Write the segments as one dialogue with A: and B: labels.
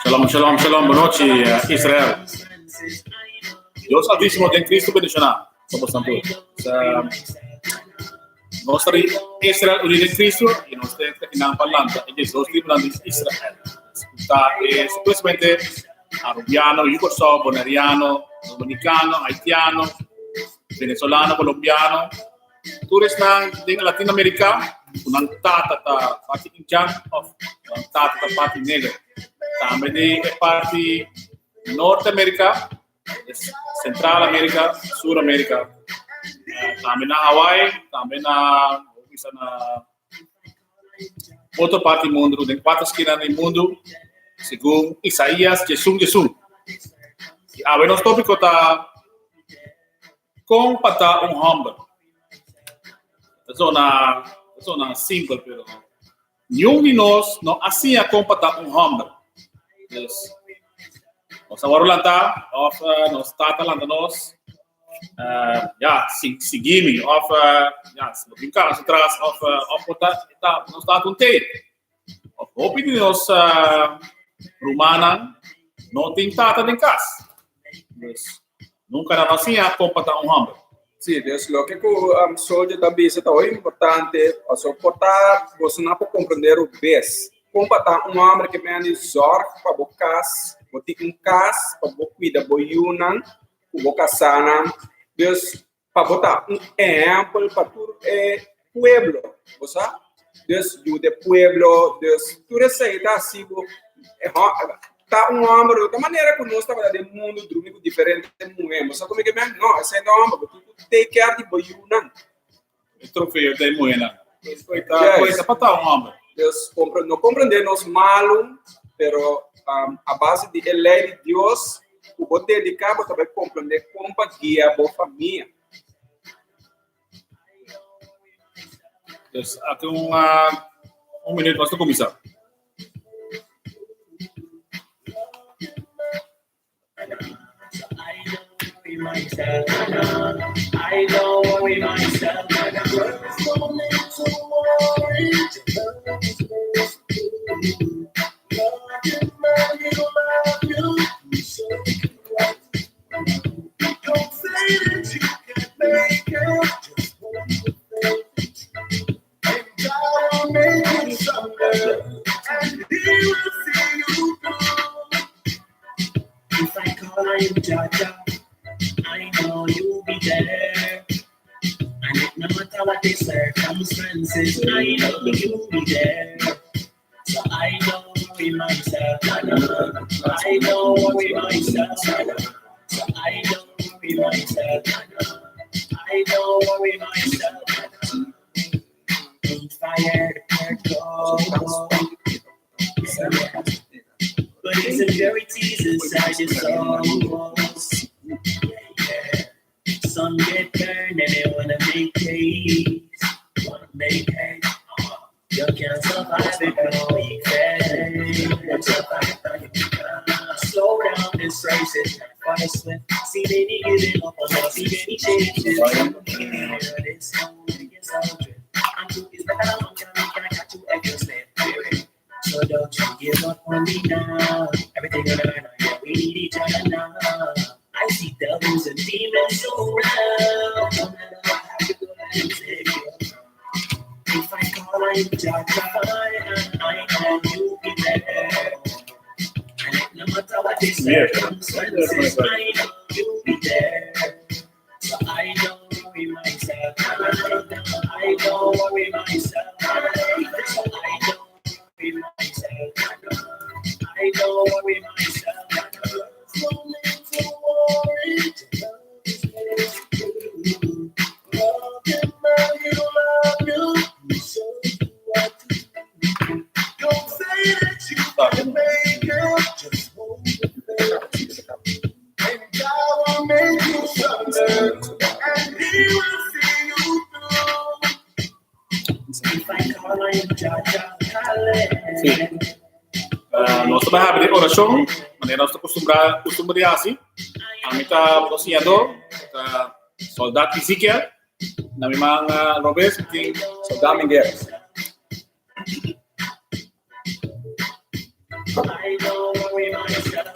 A: Shalom, shalom, shalom. Boa noite, Israel. Deus Altíssimo tem Cristo bendicionar. Somos santos. Nós estamos em Israel, unidos em Cristo, e nós temos que não falar de Jesus, de Israel. Está simplesmente arubiano, yugoslavo, boneriano, dominicano, haitiano, venezolano, colombiano. Tourist ng Latin America, unang tata ta party Indian of unang tata ta party negro. Também de party North America, Central America, Sur America. Também na Hawaii, também na outra parte do mundo, de quatro esquinas do mundo, segundo Isaías, Jesus. E a nosso tópico está como para homem. Zona simples, pero nenhum de nós não assim a compatar homem. Nós agora lá está, nós está lá nós, seguimos, se brincar atrás, nós está com te, opiniões romana não tem tata em casa, nunca não assim a compatar homem.
B: Sí, es lo que soy también es muy importante, soportar, você não pode compreender o bes. Compatar homem que me zorg para o cas, o tikin cas, para o cuida boiunan, o casana, dus para botar exemplo para todo pueblo, você? Dus de pueblo, dus tu receita assim, tá homem da maneira que nós estamos no mundo drúmico diferente moemos só como que não esse é homem porque tu tem que ar de boiunan
A: o troféu da moena coisa para tá homem
B: Deus não compreendemos malo pero a base de lei de Deus o bote de cabo também compreender como guia a família
A: Deus aqui minuto nós começar.
C: I don't worry myself. Don't say that you can make it. And I'll make it someday. And He will see you through. If I call you Jaja, I know you'll be there. And it no matter what the circumstances, I know you'll be there. So I don't worry myself, I don't worry myself. So I don't worry myself, I don't worry myself. Don't fire the go. But it's a very teaser inside your soul. Some get burned and they wanna make haze. You can't survive it, no, you can't survive it. Slow down this race, it's not fast swift. See many giving up on us, see many changes. It's only a soldier. I'm too is better than I got to extra slip. So don't you give up on me now. Everything you learn, yeah, we need each other now. I see devils and demons around. No matter what I do, I take you. If I call on you, Jaja, I know you'll be there. And no matter what they say, circumstances, I know you'll be there. So I don't worry myself. I don't worry myself. So I don't worry myself. I don't worry myself. Don't need to worry. Love him, love you. So what to do? Don't say that you can make it. Just hold it there. And God will make you something. And He will see you through. If I call on you, Jaja,
A: Sim. Nós estamos abrindo oração, maneira nós acostumamos assim. A mim está cozinhando, soldado Ezequiel, na minha Robes, tem
B: soldado Miguel.
C: I don't worry myself.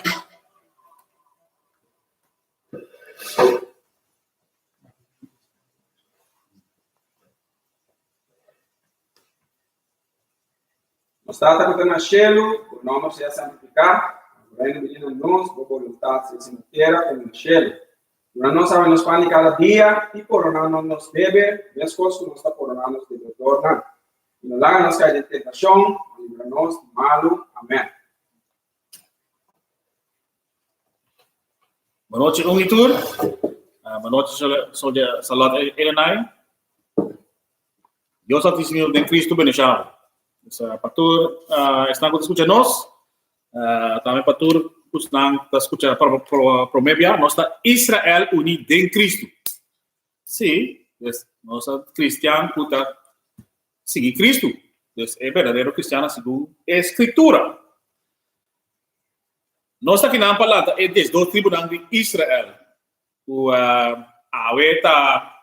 B: Nós trata que na cielo, o nome seja santificado, o reino venha a nós, a vontade seja na terra como no cielo. Nós não sabemos pão de cada dia e coronar nos deve, as coisas que nós está coronando nos deve tornar. E não dá nos cair de tentação, livra-nos do malo. Amém.
A: Boa noite, Ungitur. Boa noite, Soldier Salat Elenai. Deus está dizendo em Cristo benechado. Pastor, estão escutando nós. Também, pastor, estão escutando para Mebia. Nós está Israel unido em Cristo. Sim, nós cristianos que está seguir Cristo. É verdadeiro cristiano segundo a Escritura. Nós aqui na palavra é das duas tribos de Israel. O Aweta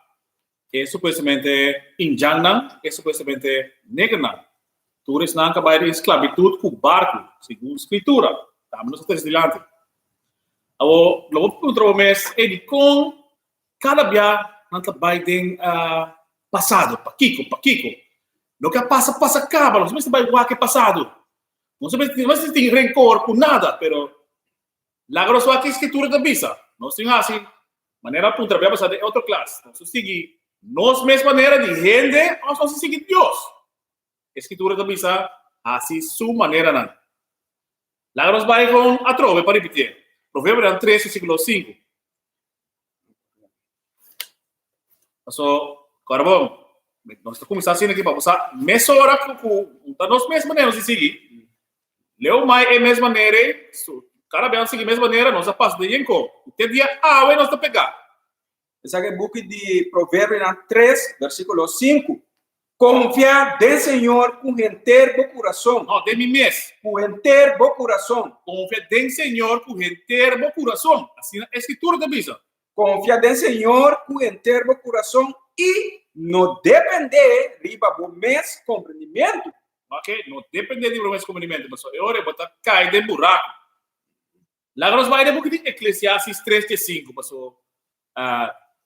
A: é supostamente Injana, é supostamente Negana. Todos não acabaram de esclavitud com o barco, segundo a Escritura. Estamos nos adiante. O outro mês é de com cada dia não trabalha em passado, paquico. Não que passa acaba, não sabemos se vai igual que passado. Não sabemos se tem rancor por nada, pero lá agora só aqui a Escritura da Bisa. Nós temos assim, maneira para trabalhar passada é outra classe. Nós seguimos nós mesma maneira de render, nós seguimos Deus. A Escritura da Bisa, assim, sua maneira não. Lá agora nós vai com a trova para repetir. Provérbios 3, versículo 5. Então, agora bom, nós estamos começando assim aqui para passar meia hora com a nossa mesma maneira de seguir. Leu mais é a mesma maneira, cada vez seguir a mesma maneira, nós passamos de enco. Até dia A, nós estamos pegando.
B: Esse é o book de Provérbios 3, versículo 5. Confia de Senhor com inteiro coração.
A: Não, de mim mesmo.
B: Com inteiro coração.
A: Confia de Senhor com inteiro coração. Assim a Escritura da Bisa.
B: Confia de Senhor com inteiro coração e não depender riba do mês compreendimento.
A: Ok? Não depender do mês compreendimento, mas é hora de botar cair de buraco. Lá nós vai de book de Eclesiastes 3:5, mas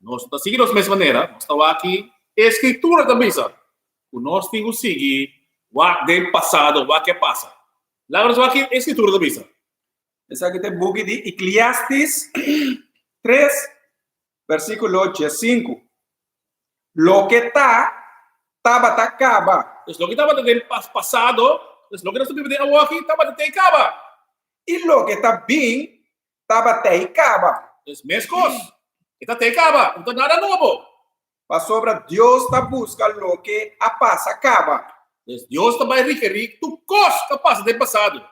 A: nós estamos seguindo da mesma maneira. Nós estamos aqui a Escritura da Bisa. Nós temos que seguir o do passado, o que passa. Lá nós vamos aqui a Escritura da Bisa.
B: Esse aqui é o book de Eclesiastes 3, versículo 5. Lo que acaba.
A: Lo que estava no passado, lo que nós estamos vivendo aqui, estava até acaba.
B: E lo que está bem, estava até acaba.
A: As mesmas coisas. Está até acaba. Não está nada novo.
B: Para sobre Deus está buscando o que a passa acaba.
A: Deus está vai requerer tu coisa que passa do passado.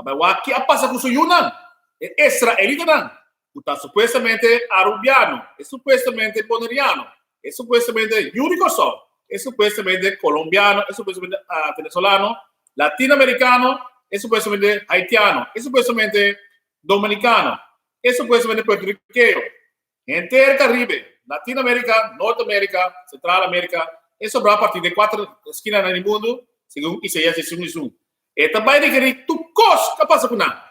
A: Mas o que a passa com o Yunan, é israelita não. Está supostamente arubiano, é supostamente boneriano, é supostamente único só, é supostamente colombiano, é supostamente venezolano, latino-americano, é supostamente haitiano, é supostamente dominicano, é supostamente puertorriqueño, inteiro Caribe. Latinoamérica, Norteamérica, Central América, isso vai a partir de 4 esquinas no mundo, segundo Isaías 61. E também requerir tu coisa que passa com nada.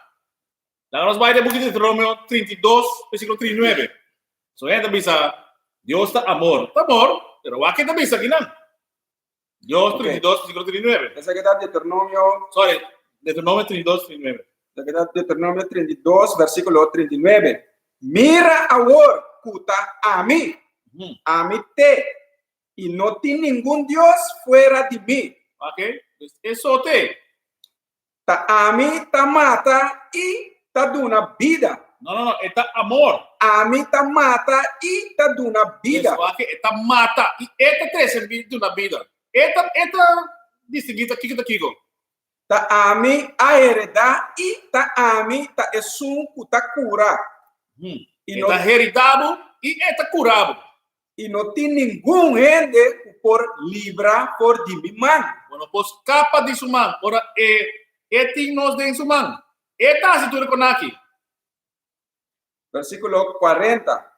A: Lá nós vai de Deuteronômio 32, versículo 39. So, gente bisa, Deus está amor. Está amor, pero aqui também bisa aqui não. Deus 32, versículo 39.
B: Essa aqui está Deuteronômio...
A: Sorry, Deuteronômio 32, 39.
B: Essa aqui está Deuteronômio 32, versículo 39. Mira agora, escuta a mim te, e não tem nenhum Deus fora de mim.
A: Ok? Isso te.
B: Tá a mim, tá mata e tá dando vida.
A: Não, é tá amor.
B: A mim tá mata e tá dando vida.
A: Isso aqui é tá mata e é tá servir de uma vida. É distinguido aqui daqui.
B: Tá a mim a heredar e tá a mim tá esum tá cura.
A: E não tá heredado e é tá curado.
B: E não tem nenhum gente por livrar por de mim mão.
A: Bueno, pues capa de su mão. Ora tem nós de su mão. Tá se tudo com aqui.
B: Versículo 40.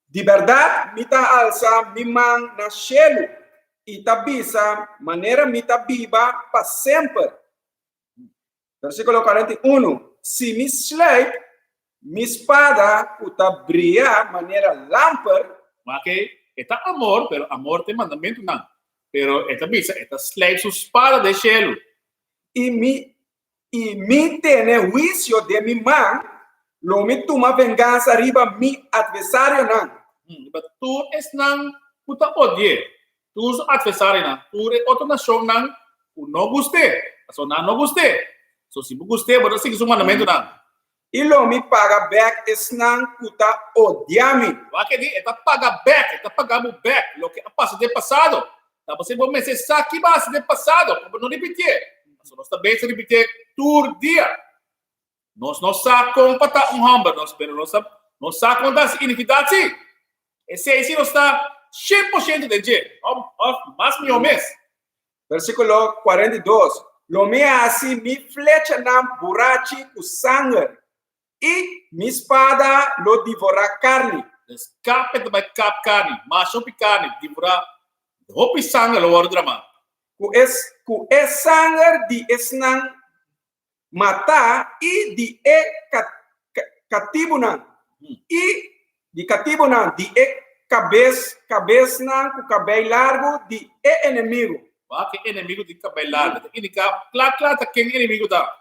B: De verdade, me tá alça mi mão na cielo e tá bisa maneira me tá viva para sempre. Versículo 41. Si mi sleep, mi espada, puta brilha maneira lâmpada,
A: Okay? Esta amor, pero amor tem mandamento não. Pero esta bisa, esta slave su espada de cielo.
B: e me tiene juicio de mi mão, lo me toma vingança riba mi adversário não.
A: But tu es nang puta odie. Tu es adversário nang. Tu é outra nação nang. Tu não guste. So nang não guste. So se guste, bora seguir su mandamento nang.
B: E lo me paga back es nang puta odiame.
A: Vai que esta paga back, esta pagamos back. Lo que passa de passado. Tá você vou me cessar aqui base de passado, para não repetir. So nós também se repetir todo dia. Nós não sacamos para hamba, nós pero nós sacamos das iniquidades. Esse aí não está 100% de dia, mais meu mês.
B: Versículo 42. Lo me hace mi flecha na burachi com sangue e mi espada lo devora carne.
A: Escape de cap carne, macho carne, devora roupa sangue lo war drama.
B: Com esse sangue de esnan matar e de cativo não. E de cativo não, de cabeça não, com cabelo largo de inimigo.
A: Que inimigo de cabelo largo. Indica, claro, quem inimigo tá.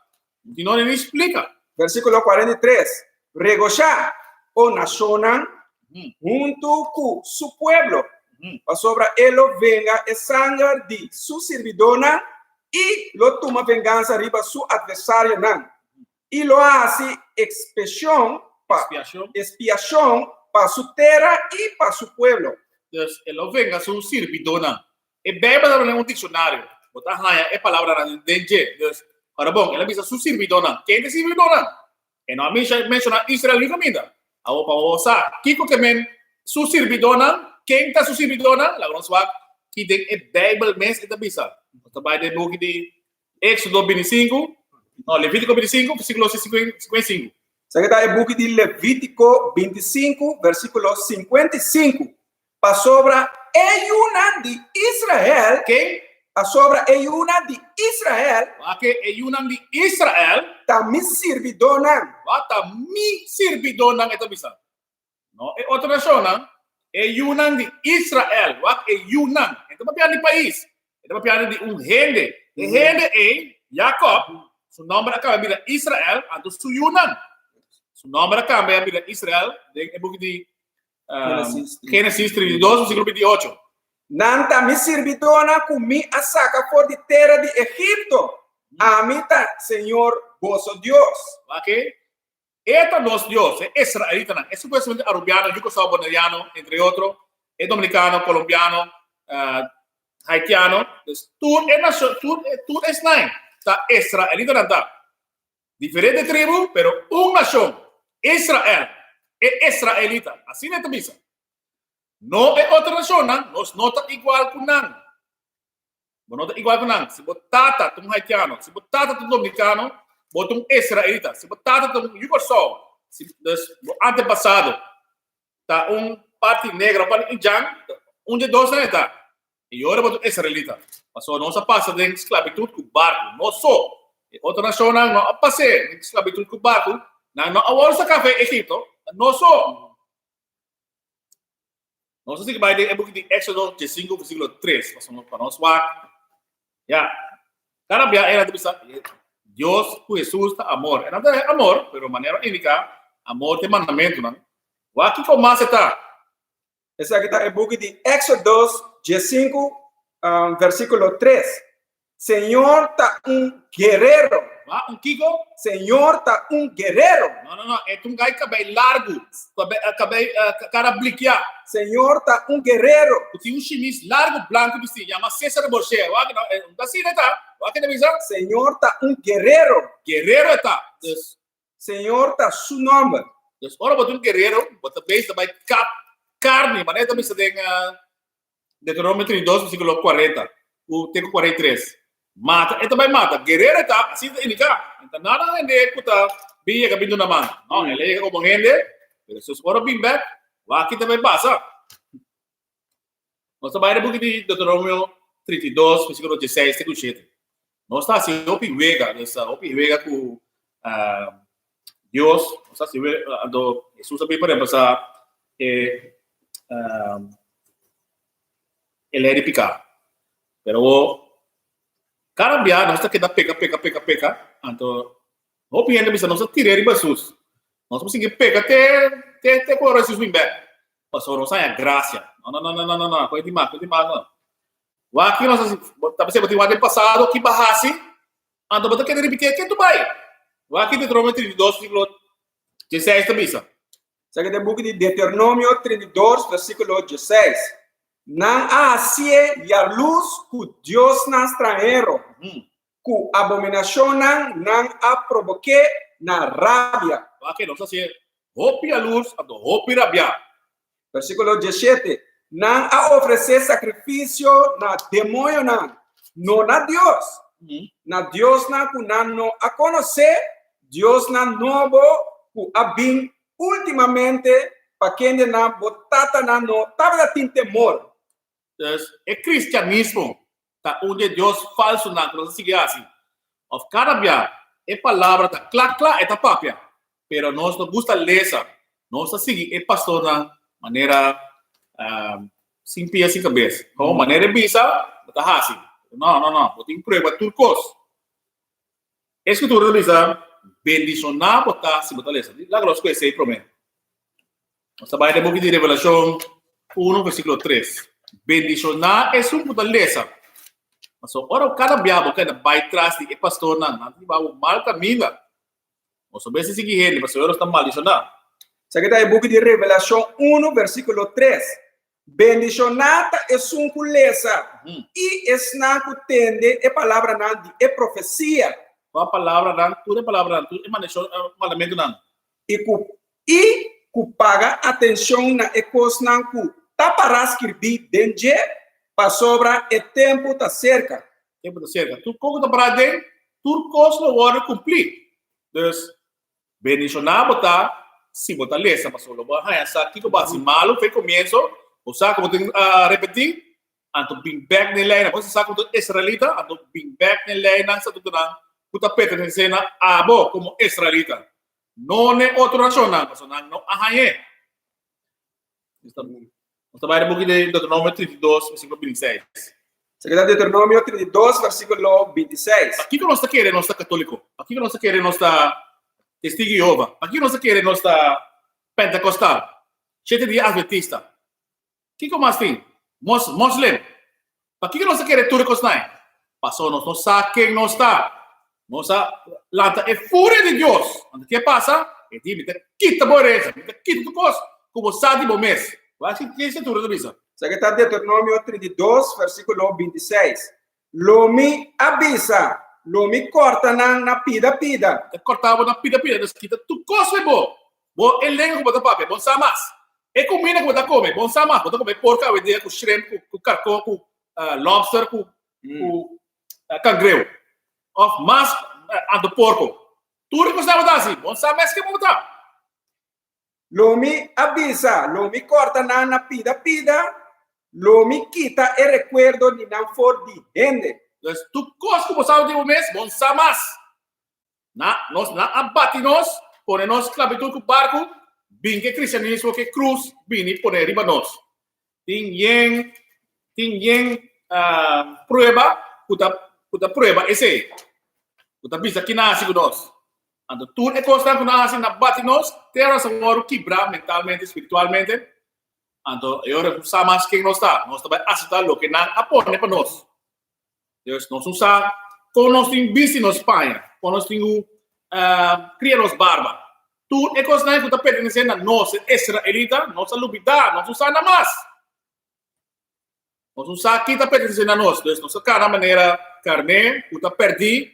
A: E não ele explica.
B: Versículo 43. Regojar o nación junto con su pueblo. Sobre él venga el sangre de su servidona y lo toma venganza arriba su adversario. Y lo hace expiación para su tierra y para su pueblo.
A: Entonces, él venga su servidona. E bem para um dicionário. Botar raia é palavra na denge. Ora bom, ela diz su servidona. Quem é servidona? E não menciona Israel e comida. A opa osa, kiko que men su servidona, quem tá su servidona? La nós vai que tem é Bible mês e da bisa. Então vai de book de Éxodo 25, não, Levítico 25, versículo 55.
B: Isso aqui é book de Levítico 25, versículo 55. Para sobre Eyuna de Israel,
A: quem?
B: A sobre Eyuna de Israel,
A: que Eyuna de Israel,
B: tá mi servidona.
A: Tá mi servidona esta bisa. Não é outra nação, não? Eyuna de Israel, Eyuna. Então papian de país. Então papian de rende. E rende é Jacob. Seu nome acaba de Israel, então su Yunan. Seu nome acaba de Israel, é book de Gênesis 32, versículo 28.
B: Nanta mi servidona com mi a saca por de terra de Egipto. A mí tá, Senhor, vosso Deus.
A: Ok? Eta nosso Deus, é israelita. É supuestamente arubiano, yugoslavo-boneriano, entre outros. É dominicano, colombiano, haitiano. Tudo é nação, tudo é slime. Tá israelita não tá. Diferente tribo, pero uma nação. Israel. É israelita. Assim é a missa. Não é outra nação, nós não está igual com nada. Não está igual com nada. Se botar um haitiano, se botar um dominicano, bota um israelita. Se botar um yugoslavo, antepassado, tá parte negra, parte indiana, de dois não está. E agora bota um israelita. Passou nossa passa de esclavitud com barco. Não só. Outra nação não passei de esclavitud com barco. Não agora café Egito. Não só. Nós temos que vai de book de Éxodo 5, versículo 3. Para nós lá. Já. Cara, era de pensar. Deus, por Jesus, está amor. Não é amor, mas de maneira única, amor tem mandamento, não? O que começa está?
B: Essa aqui está é book de Éxodo 5, versículo 3. Senhor está guerreiro.
A: Kiko?
B: Senhor está guerreiro.
A: Não. É cabelo largo. Cara bliquear.
B: Senhor está guerreiro.
A: Tem chemise largo, branco, que se chama César Borges. Não assim, né, tá?
B: Senhor está guerreiro.
A: Guerreiro está.
B: Senhor está su nome.
A: Ora, bota guerreiro, bota base, vai carne. Mas é também se tem Deuteronômio 32, versículo 40. O texto 43. Mata, ito ba mata? Guerrero ita, así ini ka. Ito nada hindi ko ta biya ka bindu naman. No, ele ko mong hindi. Pero sus oro bimbe, waki ta ba basa. No sa bayra buki di Deuteronomio 32, versículo 16, texto 7. não está assim, opi vega com Deus, não está assim, do Jesus também por exemplo, ele é de picar, pero carambia, não está que dá peca, então opi ainda bisa, não está tirar de Jesus, não está conseguir peca até por Jesus vem bem, passou não sai a graça, não, coisa demais, não. Aqui nós estamos sempre no passado que barrasse, então você quer repetir que tu vai. Aqui Deuteronômio 32, versículo 16 também.
B: Sabe que book de Deuteronômio 32, versículo 16. Não hace e a luz que Deus nos estrangeiro, que abominação não a provoque na rabia.
A: Aqui nós assim, hopi a luz, hopi rabia.
B: Versículo 17. Não a oferecer sacrifício na demônio não na Deus. Na Deus não a conhecer, Deus novo que a bem ultimamente para quem não botata não estava tem temor.
A: É cristianismo, tá onde Deus falso não nós seguir assim. Of carabia, é palavra tá clá é tá papia, pero nós não gosta lesa, nós seguir é pastor na maneira sem pia sem cabeça. Como maneira bisa, tá assim. Não, eu tenho prova turcos. Escritura diz, bendicionar botar se botar lesa. Lá nós conhecemos o problema. Nós trabalhamos no book de Revelação 1, versículo 3. Bendicionar é um botar lesa. Mas ora cada diabo que vai trás de pastor não vai o mal caminho. Nós sabemos se seguir ele, mas o está maldicionado.
B: Sabe que tá no book de Revelação 1, versículo 3. Bendicionata é um culesa e esnaco tende é palavra não é profecia.
A: A palavra não, tudo é palavra não, tudo é mandamento não.
B: E ku paga atenção na coisa não ku tá para escrever dentro para sobra é tempo tá cerca.
A: Tempo tá cerca. Tu como tá para dentro, tu coisa não vai cumprir. Então, bendicionar botar, se botar lesa, mas o lobo essa aqui que bate malo, foi começo. O saco vou ter repetir, anto bring back nele na, você sabe como israelita, anto bring back nele na sa tudo na, puta pertence na abo como israelita. Não é outra nação não, mas não ahaye. Está vai no book de Deuteronômio 32, versículo 26.
B: Seguida Deuteronômio 32, versículo 26.
A: Aqui que nós está querendo, nós está católico. Aqui que nós está querendo, nós está testigo de Jeová. Aqui nós está querendo, nós está pentecostal. Sete dia adventista. Que mais tem? Muslim. Para que nós queremos tudo que nós passou nós não sabe quem nós está. Nossa lanta é fúria de Deus. O que passa? É de quita boreza, quita tu coisa, como sabe bom mês. Vai que isso tudo do bisa.
B: Secretário Deuteronômio 32, versículo 26. Lomi avisa, lomi corta na pida.
A: Cortava na pida, quita tu coisa é bom. Bom elenco bota papel, bom samas. E combina com o come, bom sama, bota comer porca, o dia com shrimp, com carcó, com lobster, com cangrejo. Of mas do porco. Tudo que você vai dar assim, bom sama é que vamos botar.
B: Lomi avisa, lomi corta na pida, lomi quita e recuerdo de não for de gente.
A: Então, tu costa como sabe de um mês, bom samas. Nós abate-nos, põe-nos esclavitud com o barco, bem que cristianismo que cruz vini por riba nós. Tem prueba, puta prueba esse. Puta vista que nasce com nós. Então tudo é constante que nasce na bate nós, terra sonoro quebrar mentalmente, espiritualmente. Então eu sabemos quem nós está. Nós também aceitar o que não apone para nós. Deus nós usamos quando nós temos visto na Espanha, quando nós temos cria nos barba. Tudo é constante que está pertencendo a nós, israelita, nossa lubida, nós usamos nada mais. Nós usamos que está pertencendo a nós. Então, nossa cara maneira carne, que está perdido,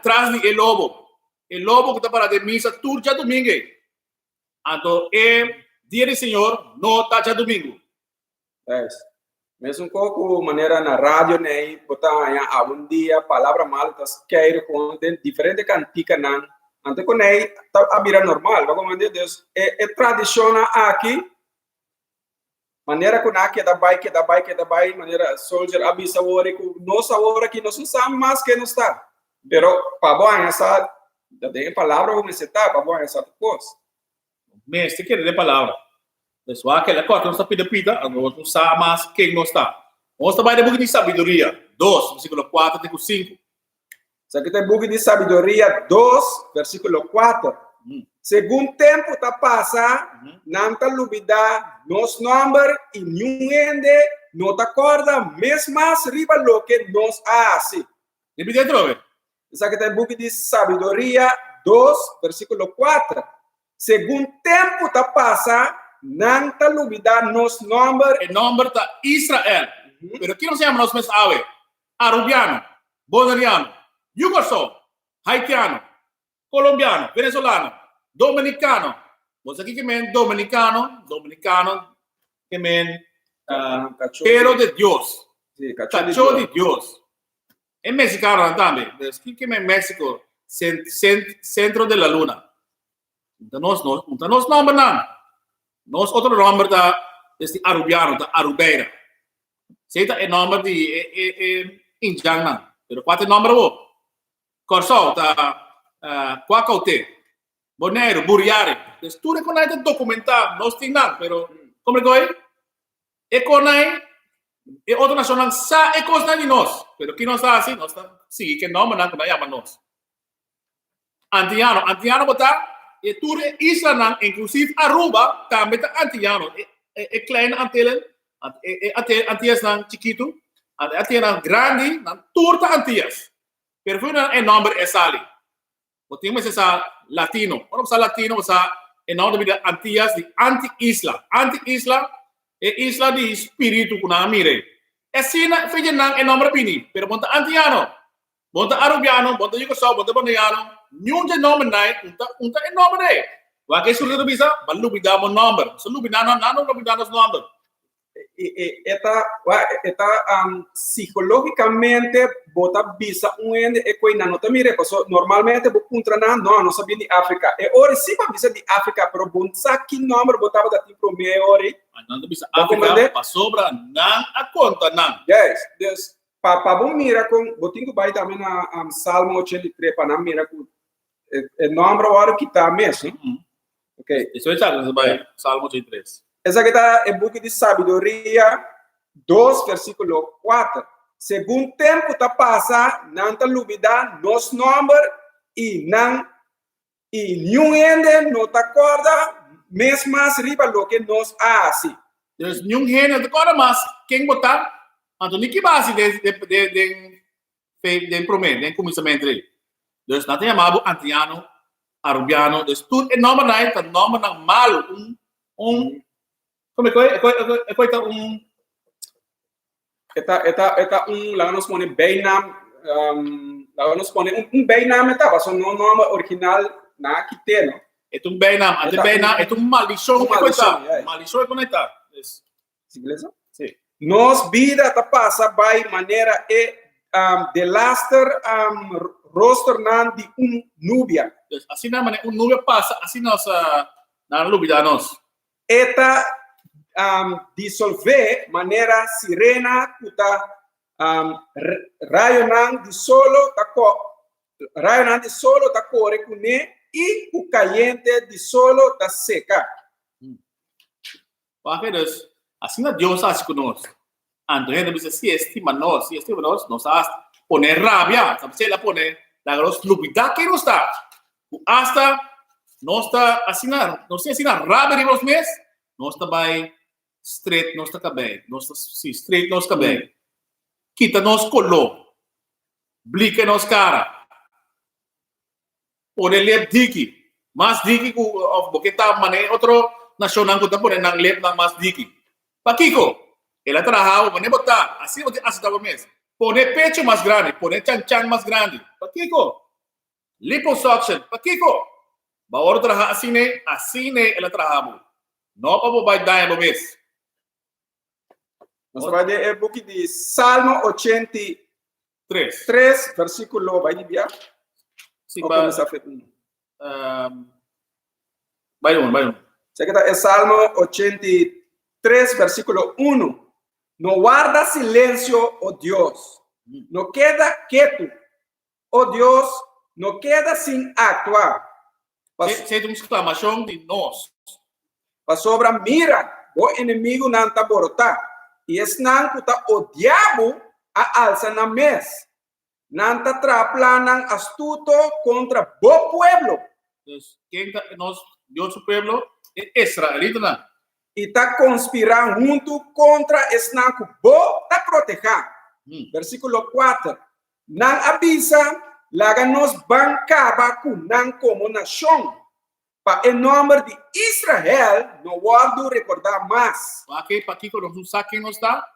A: traz de lobo. O lobo que está para de missa, tudo já domingo. Então, é dia do Senhor, não está já domingo.
B: Mesmo um pouco maneira na rádio, né, botar algum dia, palavra mal, quer com diferente cantica, não. Então, quando a vida normal, como Deus, é tradicional aqui, maneira que na que da bai, maneira soldier abisa ori ku nossa hora que nós não sabemos mais que não está. Pero para bom essa da tem palavra como se tá, para bom essa coisa.
A: Mas se quer de palavra. Então, aquela coisa não está pida, não sabe mais quem não está. Nós está de book de sabedoria, 2, versículo 4 até 5.
B: Isso aqui tem book de sabedoria 2, versículo 4. Segundo tempo tá passa, não tá lubida, nos número e nenhum ende, não tá acorda, mesmo mais riba lo que nos hace.
A: Repite outra.
B: Isso aqui tem book de sabedoria 2, versículo 4. Segundo tempo tá passa, não tá lubida, nos número.
A: O nome está Israel. Pero aqui não se chama nós mesmos ave. Arubiano, Bonariano, Yugoslavo, Haitiano, Colombiano, Venezuelano, Dominicano. Você aqui que men Dominicano, que men pero de Dios.
B: Sí,
A: Cacho de Dios. É mexicano também. Aqui que men México, centro de la luna. Então nós nome não. Nós outro nome da este Arubiano, da Arubeira. Seita é nome de Indian não. Pero quatro nome o Corsol da Quacote. Bonaire, Buriare. Tudo com nada documentar, nós tem nada, pero como é? É com nada, é outra nacional sa é coisa de nós, pero que nós está assim, nós está sim, que nome não que nós chama nós. Antiano botar e tudo é isla não, inclusive Aruba também tá antiano, é klein Antillen, Antillas não chiquito, Antillas grande, não tudo tá Antillas. Pero foi é nome é sali. Temos essa latino. Quando você latino, você é nome de Antillas, de anti-isla. Anti-isla é isla de espírito que não mire. É assim, fez não é nome pini. Pero monta antiano, monta arubiano, monta yugoslavo, monta boniano, nenhum de nome não é nome dele. O que surge do bisa, balubida mon nome. Se lubida não lubida nos nome.
B: Psicologicamente bota visa ende e coina não tá mire, porque normalmente bo contra não sabia de África. E ora sim para visa de África, pero bom que número botava da tipo meio hora.
A: Não bisa África, para sobra não a conta não.
B: Yes, dus para bom mira com botinho vai também na Salmo 83 para não mira com o número hora que tá mesmo. Ok.
A: Isso é certo, vai Salmo 83.
B: Essa aqui está em book de sabedoria 2, versículo 4. Segundo tempo está passa, não está lubida, nos número e nenhum ende não está acorda, mesmo mais riba lo que nos hace.
A: There's nenhum ende não acorda mais, quem botar, então que base de prometo, de começamento dele. There's não tem chamado antiano, arubiano, there's tudo é nome não malo, como é que
B: Eta lá nos põe beinam, lá nos põe beinam etapa, só não nome original na que tem, não?
A: É beinam, é maldição que conectar, maldição que conectar.
B: Inglês? Sim. Nos vida ta passa by maneira de laster roster nan de núbia.
A: Assim na maneira núbia passa, assim nossa na lubida nós.
B: Eta dissolver maneira sirena kuta raio de solo ta corre kune e o caliente de solo ta seca.
A: Porque assim na Deus assim conosco. Então ele diz se estima nós, nós poner rabia, sabe se ela poner la grossa lubida que não está. Hasta nós está assim não sei assim na rabia de nós mesmos, nós está bem straight nos cabelo, straight nos cabelo. Quita nos color, blica nos cara. Pone lep diki, mas diki porque tá mané outro nacional que tá pone nang lep nang mas diki. Pakiko, ela trabalha, pone botar, assim você acerta o mês. Pone pecho mais grande, pone chan mais grande. Pakiko, liposuction, pakiko. Ba outro trabalha assim ela trabalha. Não para vai dar o mês.
B: Nós vamos ver o book de Salmo 83, versículo, vai de Bia?
A: Sim, vai um.
B: Você que está em Salmo 83, 3, versículo 1. No guarda silencio, oh Dios. No queda quieto. Oh Dios, no queda sin actuar.
A: Zet uma exclamação de nós.
B: Sobra mira, o inimigo não está borotar. E esse não está o diabo a alça na mesa. Não está traplando astuto contra o pueblo.
A: Quem está nós, nosso pueblo, é israelita, não?
B: E está conspirando junto contra esse não que está proteger. Versículo 4. Não avisa, laga nos bancaba com não como nação. Para em nome de Israel, não guardo recordar mais.
A: Aqui, para aqui, quando nós sabe quem nós está,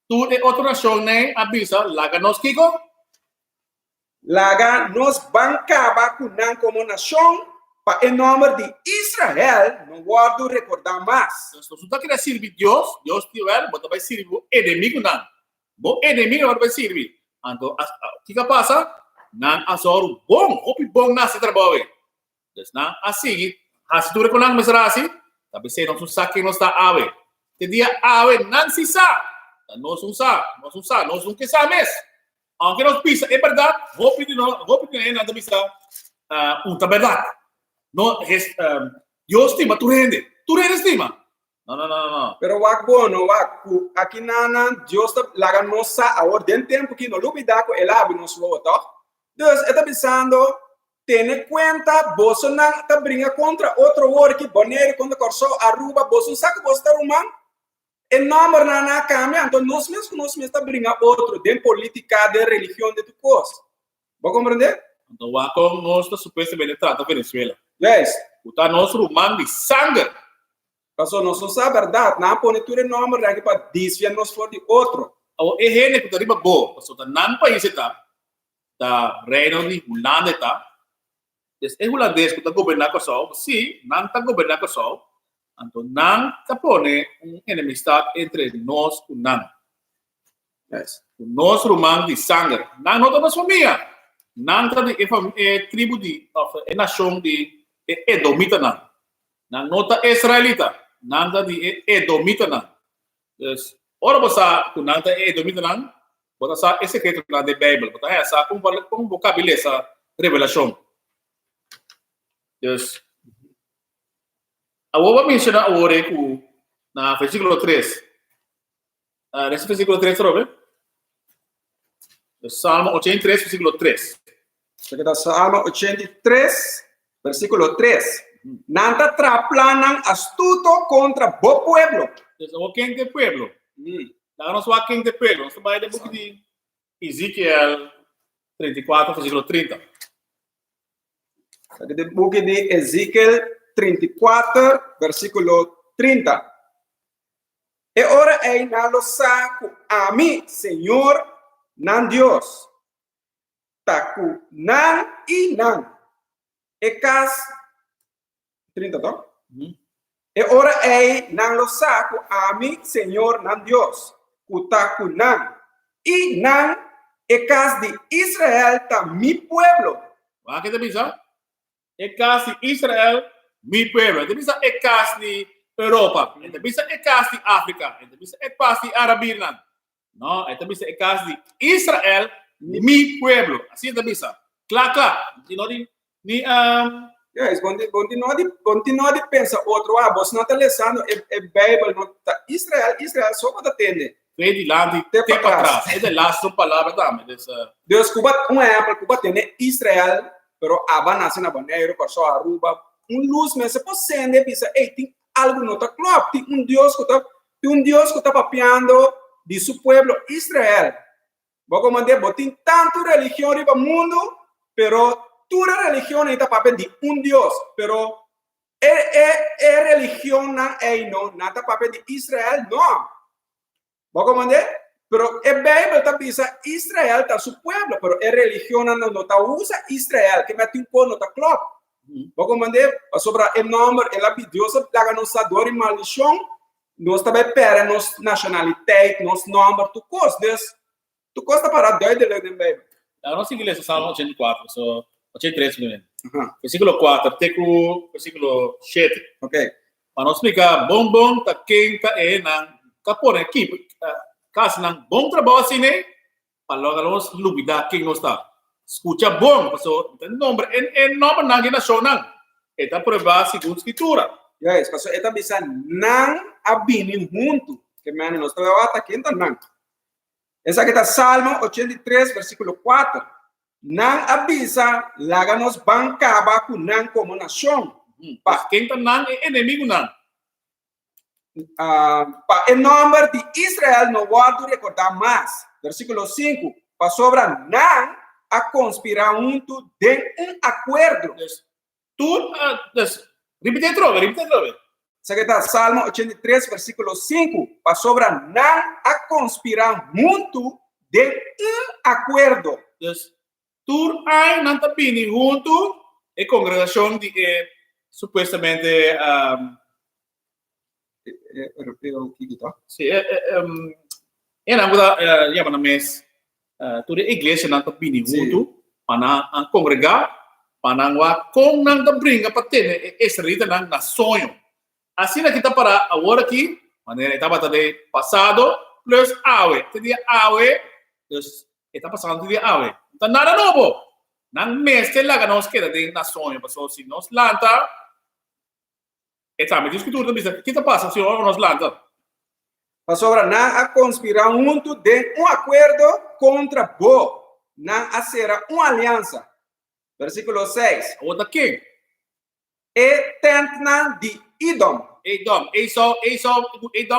A: tu é outra nação, né? Avisa, laga nós, Kiko.
B: Laga nos bancaba com não como nação. Para em nome de Israel, não guardo recordar mais.
A: Se você está querendo servir Deus, Deus tiver, você vai servir o inimigo, não. O inimigo vai servir. Então, o que passa? Não azoro bom, o bom nasce trabalho. Então, assim, se tu reconhece assim, também se não sabe quem nós está a ver. Te dia a ver, não se sabe. Nós não sabe, nós não sabemos. Aunque nós pensamos, é verdade, vou pedir nada bisa uma verdade. No, Deus estima, tu rende estima. Não.
B: Pero wak bono, aqui nana, Deus está laga nossa a ordem tempo que no lubida com el ave nos volta. Deus está pensando, tem conta, você não está brincando contra outro work que boneiro quando corso Aruba, você sabe que você está rumando. E nome nana cambia, então nós mesmos está brincando outro, de política, de religião, de tudo coisa. Vou compreender?
A: Então, o que nós está supostamente trata Venezuela.
B: Yes.
A: Está nosso rumando de sangue.
B: Pastor, nós não sabemos a verdade, não pode ter nome aqui para desviar nos for de outro.
A: O gente que está riba boa, pastor, está não país está, reino de Holanda está, é holandês que está governando com sol, sim, não está governando com sol, então não está pone enemistade entre nós e não.
B: Yes.
A: Nós rumando de sangue, não está na família, não está de tribo de, nação de Edomita não. Não está israelita. Nada de Edomita não. Ora você que nada é Edomita não, você sabe esse secreto da Bíblia, você é essa com vocábulo essa revelação. Yes. Eu vou mencionar agora que na versículo 3. Nesse versículo 3, sabe? Salmo 83, versículo 3.
B: Isso aqui é Salmo 83, versículo 3. Nanta traplanan astuto contra o pueblo.
A: O quem de pueblo? Nós vamos quem de pueblo. Nós vamos ler o book de Ezequiel 34, versículo 30.
B: O book de Ezequiel 34, versículo 30. E ora é nalo saco a mim, Senhor, nan Deus. Taku nan e nan. E cas 30, tá? E ora é nan saco a mim, Senhor, nan Deus. Kutaku nan. E nan e cas de Israel ta mi pueblo.
A: O que te pensa? E cas de Israel, mi pueblo. Te pensa e cas de Europa. Te pensa e cas de África. Te pensa e cas de Arabirland. Não, te pensa e cas de Israel, mi pueblo. Assim te pensa. Claro.
B: Yes, continua de pensar outro, você não está lendo a Bíblia, não está Israel só para atender.
A: Vem de lá, tempo para trás. É de lá, são palavras também.
B: Deus, Cuba, exemplo, Cuba tem Israel, pero aba nasce na banheira, passou a Aruba, luz, mas você pode ser, pensa, tem algo não está claro, tem Deus que está papiando de seu povo Israel. Vou comandar, tem tanto religião no mundo, pero toda religión está papel de Dios, pero religión no está papel de Israel, no. ¿Vos comandé? Pero el Biblia está pisa Israel está su pueblo, pero religión no está usa Israel, que me tiempo no está claro. ¿Vos comandé? Sobre el nombre, el Dios plaga nos dor y maldición, nos está para nos nacionalidad, nos nombre, tu costa para dois de la Biblia.
A: A nossa igreja, Salmo 84, 83, versículo 4, até o versículo 7.
B: Ok.
A: para nós explicar bom tá quem tá nang kapon equipe kas nang bom trabalho assim né para logo nós lubida quem nós tá escuta bom pastor então nome nome nang na show nang eta prova segundo escritura.
B: Yes, pastor, eta bisa nang abinin junto, que mano nós trabalhamos aqui então nang. Essa aqui tá Salmo 83, versículo 4. Nang abisa laganos bancaba com nang como nação.
A: Para quem tá nang é inimigo nang.
B: Para em nome de Israel não guardo recordar mais. Versículo 5. Para sobra nang a conspirar junto de acordo.
A: Tu, repite trove.
B: Essa aqui tá Salmo 83, versículo 5. Para sobra nang a conspirar junto de acordo.
A: Tu ai não tá pini junto e congregação de supostamente
B: europeu que tá?
A: Sim, não vou chamar na mês toda a igreja não tá pini junto para congregar para não com não tá brinca para ter essa rita na sonho. Assim que kita para agora aqui, maneira etapa de passado plus awe, dia awe, dus etapa passando dia awe. Então nada novo. Nang mês que lá nós queda de na sonho, passou se nós lanta. Etapa de escritura também, kita passa se nós lanta.
B: Pastor, não a conspirar junto de acordo contra bo, não a ser uma aliança. Versículo 6.
A: O da quem?
B: E tentna de Edom.
A: Edom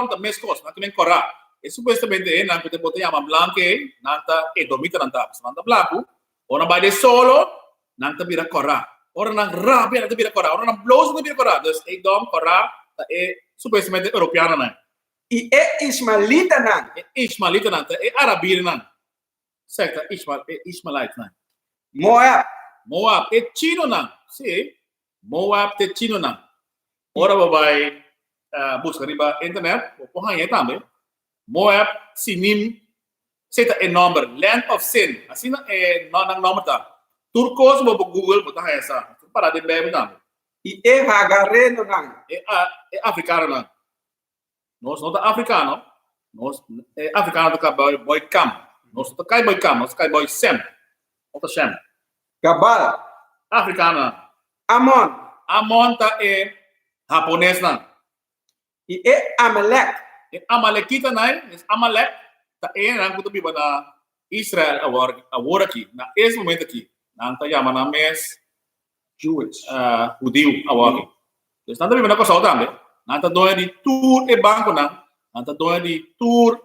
A: da mescos, não também corra. E supostamente não pode botar chama blanco, não tá edomita não tá, não tá blanco. Ora vai de solo, não tá vira corra. Ora não rabia não tá vira corra. Ora não blows não vira corra. Dus Edom corra é supostamente europeano não.
B: E Ismaelita não.
A: Ismaelita não, é arabir não. Certo, Ismaelite não. Moab é chino não. Sim. Moab é chino não. Ora vai buscar riba internet, porra também. Moab sinim seta é number land of sin. Assim é não nome tá. Turcos vou Google botar essa. Para de bem não.
B: E Hagareno não.
A: É africano não. Nós não tá africano. Nós é africano do boy cam. Nós tá cai boy cam, nós cai boy sem. Outra sem.
B: Gabal.
A: Africano.
B: Amon
A: tá é japonês não.
B: E Amalek.
A: Amalekita não é Amalek tá não que tu na Israel agora aqui na esse momento aqui não tá chamando na mês
B: Jewish
A: judeu agora então também na coisa também não tá doendo de tour e banco não tá doendo de tour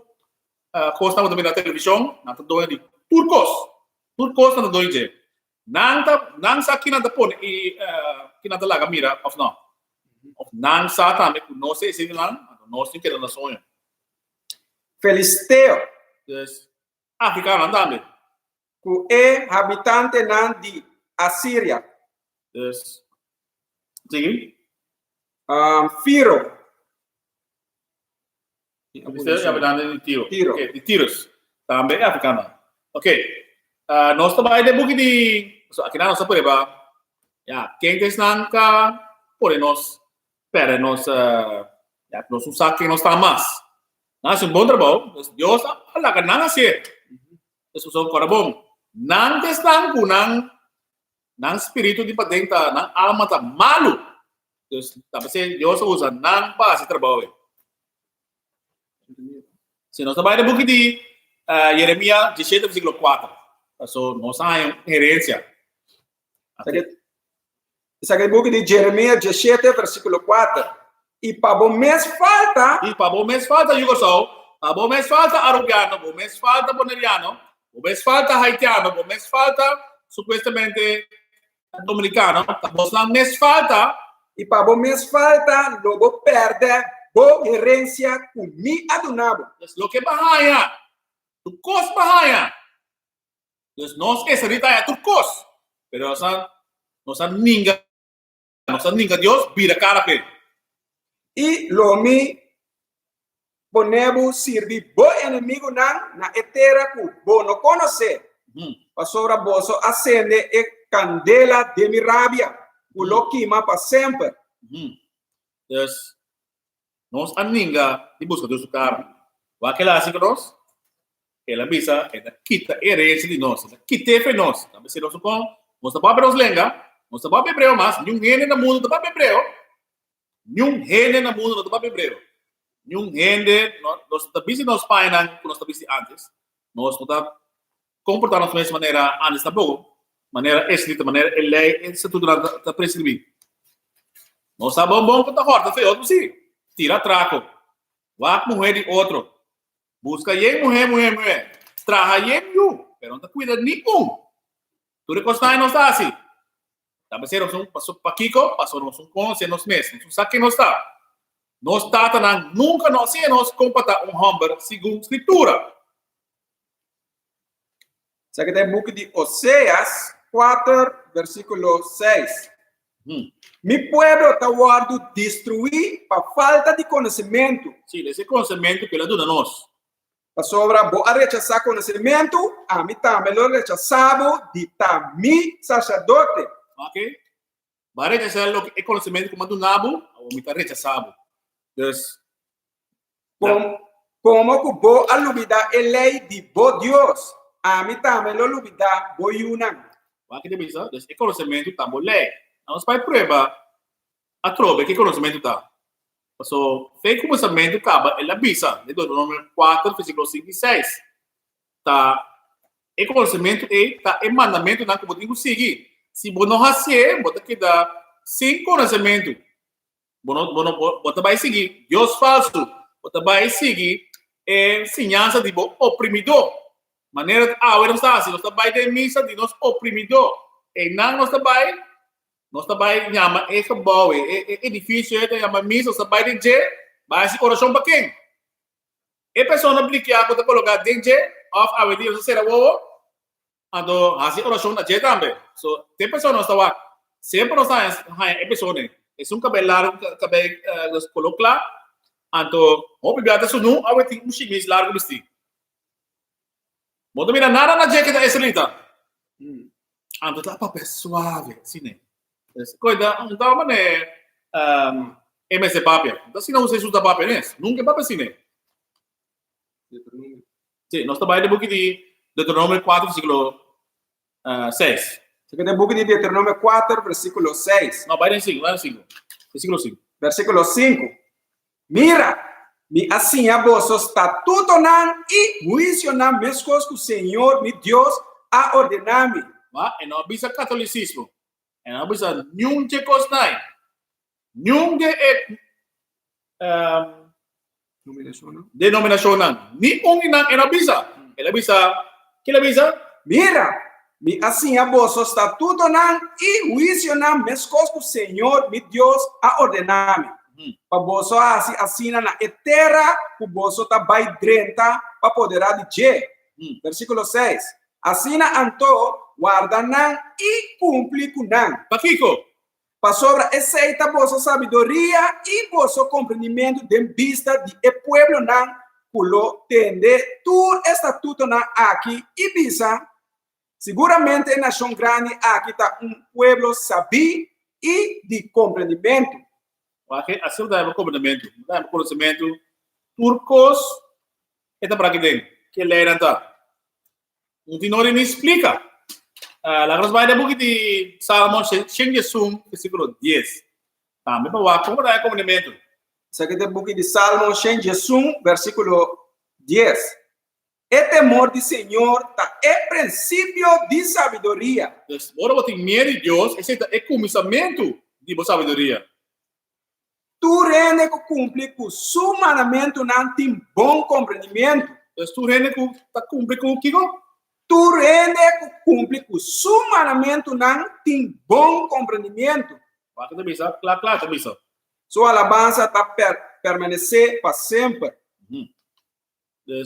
A: costa também na televisão não tá doendo de turcos não tá doendo de não sa aqui não tá pôr e que não tá lá mira of não não sa também não sei se não nós temos que ir na sonho.
B: Filisteu.
A: Yes. Africano também.
B: Que habitante nan de Assíria.
A: Yes. Sim.
B: Firo.
A: Você é habitante de Tiro.
B: Okay,
A: de Tiros. Também é africano. Ok. Nós também de buki de aqui na nossa poreba. Quem tem nanka por nós para nós nós usamos que nós está mais. Nós um bom trabalho. Deus Allah kan nang assim. Nós usamos para bom. Nang testan kunang nang espírito de dentro, nang alma tá malu. Deus usa nang para esse trabalho. Se nós trabalhamos no book de Jeremias 17, versículo 4. Então, nós temos herência.
B: Esse aqui é o book de Jeremias 17, versículo 4. E para o mês falta,
A: Yugo Sou, para o mês falta Arubiano, para o mês falta Boneriano, para o mês falta Haitiano, para o mês falta supostamente Dominicano, para o mês falta,
B: e para o mês falta, logo perde boa herência com mi adunabo.
A: Lo que bahaya, tu cos bahaya. Então, nós essa rita é turcos, pero nós ninguém Deus vira cara pe.
B: E lomi ponemos servir bo inimigo na etera ku bo no conhecer. Pastora boso acende e candela de mi rabia. O lo queima para sempre.
A: Então, Nós aninga de busca do cara. Vai que lá assim que nós, ela bisa, ela quita herança de nós, ela quita fe nós. Também se nós com, nós não podemos lenga, nós não podemos hebreu mas, nenhum rene no mundo não pode hebreu, nenhum rene no mundo não pode hebreu, nenhum rene nós não bisa nós pai não, nós não bisa antes, nós não tá comportando da mesma maneira antes também, maneira escrita, maneira lei, isso tudo está prescrito. Nós sabemos bom que tá horta feio, outro sim, tira traco, vai morrer de outro. Busca yen mulher. Traja yen you, pero não cuida nenhum. Tu recostar e não está assim. Também se nós passou para Kiko, passou nós com se nós mesmos. Não sabe que nós está. Nós está nunca nós se nós compata hamburger segundo escritura.
B: Isso aqui é o book de Oséias 4, versículo 6. Mi pueblo está guardo destruir por falta de conhecimento.
A: Sim, esse conhecimento que ele dá a nós.
B: Para sobra, vou rechazar conhecimento, a mim também lo rechazado de mi sacerdote.
A: Ok? Vai rechazar o que é conhecimento como do nabo, ou me está rechazado. Então,
B: como que vou olvidar a lei de vos Deus, a mim também lo olvidar vou yunan.
A: Vai que devisa, esse conhecimento tá bom lei. Nós vai prova a trove que conhecimento está. So, fake conhecimento acaba ela bisa, de Deuteronômio 4, versículo 5 e 6. Tá, e conhecimento é mandamento na que você tem que seguir. Se você não fazer, você que dá sem conhecimento. Você vai seguir Deus falso, você vai seguir ensinança de oprimidor. Maneira não está assim, nós vai ter missa de nós oprimidor. E não nós vai chama esse bom, edifício, chama missa, nós vai dizer, vai se oração para quem? E pessoa não aplica para colocar dentro of our Deus, você será o então assim oração na gente também. So tem pessoa não está sempre não está é pessoa né, é um cabelo largo, cabelo colocar, então obrigado isso não, eu tenho chemise largo vestido. Muito bem, nada na gente da escrita. Então tá papel suave, assim né. Coisa, então mané MS papel. Então se não você usa papel né, nunca papel assim né. Sim, nós trabalhamos no book de Deuteronômio 4, versículo 6.
B: Isso aqui é o book de Deuteronômio 4, versículo 6.
A: Não, vai em 5, versículo 5.
B: Versículo 5. Mira, mi assim a vossos estatuto nan e juicio nan mes coisas que o Senhor, mi Deus, a ordenar-me.
A: E não bisa catolicismo. E não bisa nenhum de cosnai. Nenhum de denominação não. Nenhum não não bisa. Ela bisa, que ela bisa?
B: Mira, mi assim a vossos estatuto nan e juicio nan mes coisas que o Senhor, mi Deus, a ordenar-me. Para você assim na terra, o você tá vai drenta para poder dizer. Versículo 6. Assim anto guarda nan e cumpre com nan.
A: Paquico.
B: Para sobre aceita vossa sabedoria e vosso compreendimento de vista de e pueblo nan pulo tende tu estatuto nan aqui e visa. Seguramente nação grande aqui tá pueblo sabio e de compreendimento.
A: Okay, assim dá um conhecimento turcos eta para que tem que ler então um dinheiro me explica lá nós vai dar um pouco de Salmo 101 versículo 10 também para como dá conhecimento
B: isso aqui é o book de Salmo 101 versículo 10 o temor do Senhor é princípio de sabedoria.
A: Ora você tem medo de Deus esse é começamento de sabedoria.
B: Tu rende que cumpre com seu mandamento não tem bom compreendimento.
A: Tu rende que cumpre com o que?
B: Tu rende que cumpre com seu mandamento não tem bom compreendimento.
A: Para que bisa, claro, bisa.
B: Sua alabança está permanecer para sempre.
A: Então,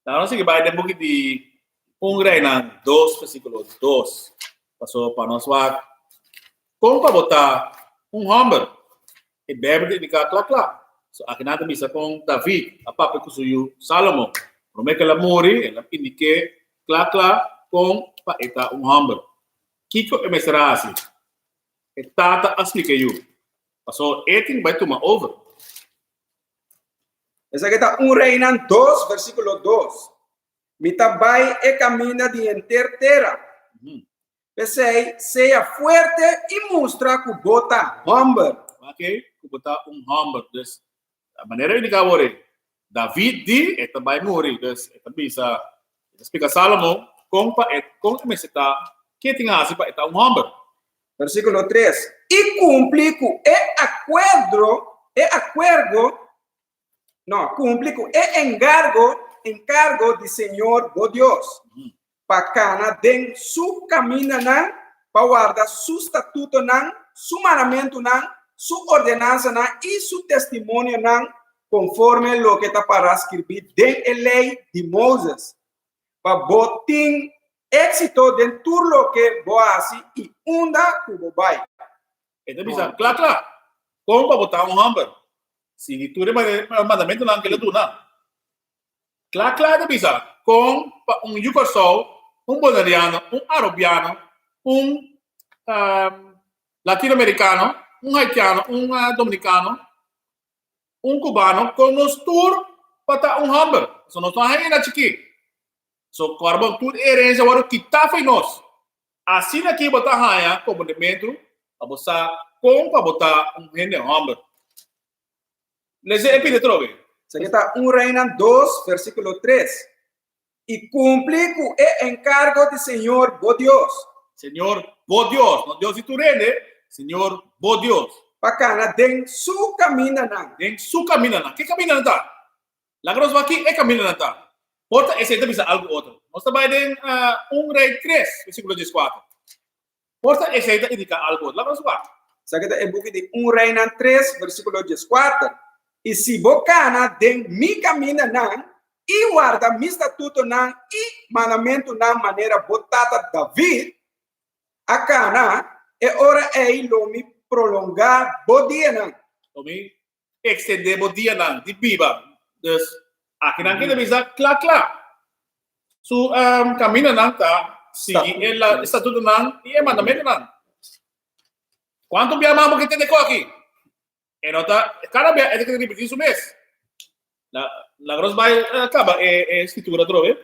A: nós que vai dar de Reina 2 versículo 2. Passou para nós como para botar hamburger. E bebe de claro. So, aqui nada bisa com David, a papa que suiu Salomão. Promete que ela morre, ela indique claro com para eta hamburger. Kiko é mesrasi. E tata explica eu. So, eating vai tomar over.
B: Essa aqui está Reinan 2, versículo 2. Mitabai e camina de terra. Pensei, seja forte e mostra que bota humble.
A: Okay, kubuta humble. Dus a maneira de agora, David di eta vai morrer. Dus eta bisa explica Salomão compa com que está que tinha assim para eta humble.
B: Versículo 3. E cumpre com encargo de Senhor, o Deus. Para den su camina nan, para guardar su estatuto nan, su mandamento nan, su ordenança nan e su testemunho nan, conforme lo que está para escrever den a lei de Moisés. Para botin éxito de tudo lo que boasi e unda como vai.
A: Eta bisa claro. Como para botar humble. Se tu mandamento nan que ele tu na. Claro bisa. Com yugoslavo, bolivariano, arabiano, latino-americano, haitiano, dominicano, cubano, com nos tour para humble. So nós estamos aí na chiqui. So corbo tudo herança agora que tá fei nós. Assim aqui botar raia como elemento para botar com para botar rende humble. Lese epide trove.
B: Isso aqui está Reinan 2, versículo 3. E cumpre com o encargo de Senhor, o Deus.
A: Senhor, o Deus. Não Deus e tu rende. Senhor, o Deus.
B: Bacana, den su camina nan.
A: Den su camina nan. Que camina nan tá? La grossa aqui é camina nan tá. Porta, esse aí bisa algo outro. Nós também den Rei 3, versículo 14. Porta, esse aí indica algo outro. La grossa aqui.
B: Isso aqui é book de Reinan 3, versículo 14. E se bocana den mi camina nan, e guarda mi estatuto nan e mandamento nan maneira botata David, a cana é hora aí lo me prolongar o dia nan.
A: Lo me extender o dia nan, de biba. Dus, aqui nan que devisa claro. Su camina nan tá, sigue el estatuto nan e mandamento nan. Quanto bem amamos que tem de aqui? E nota, cada vez é que repetir isso mês. La grossa vai acaba é escritura trove.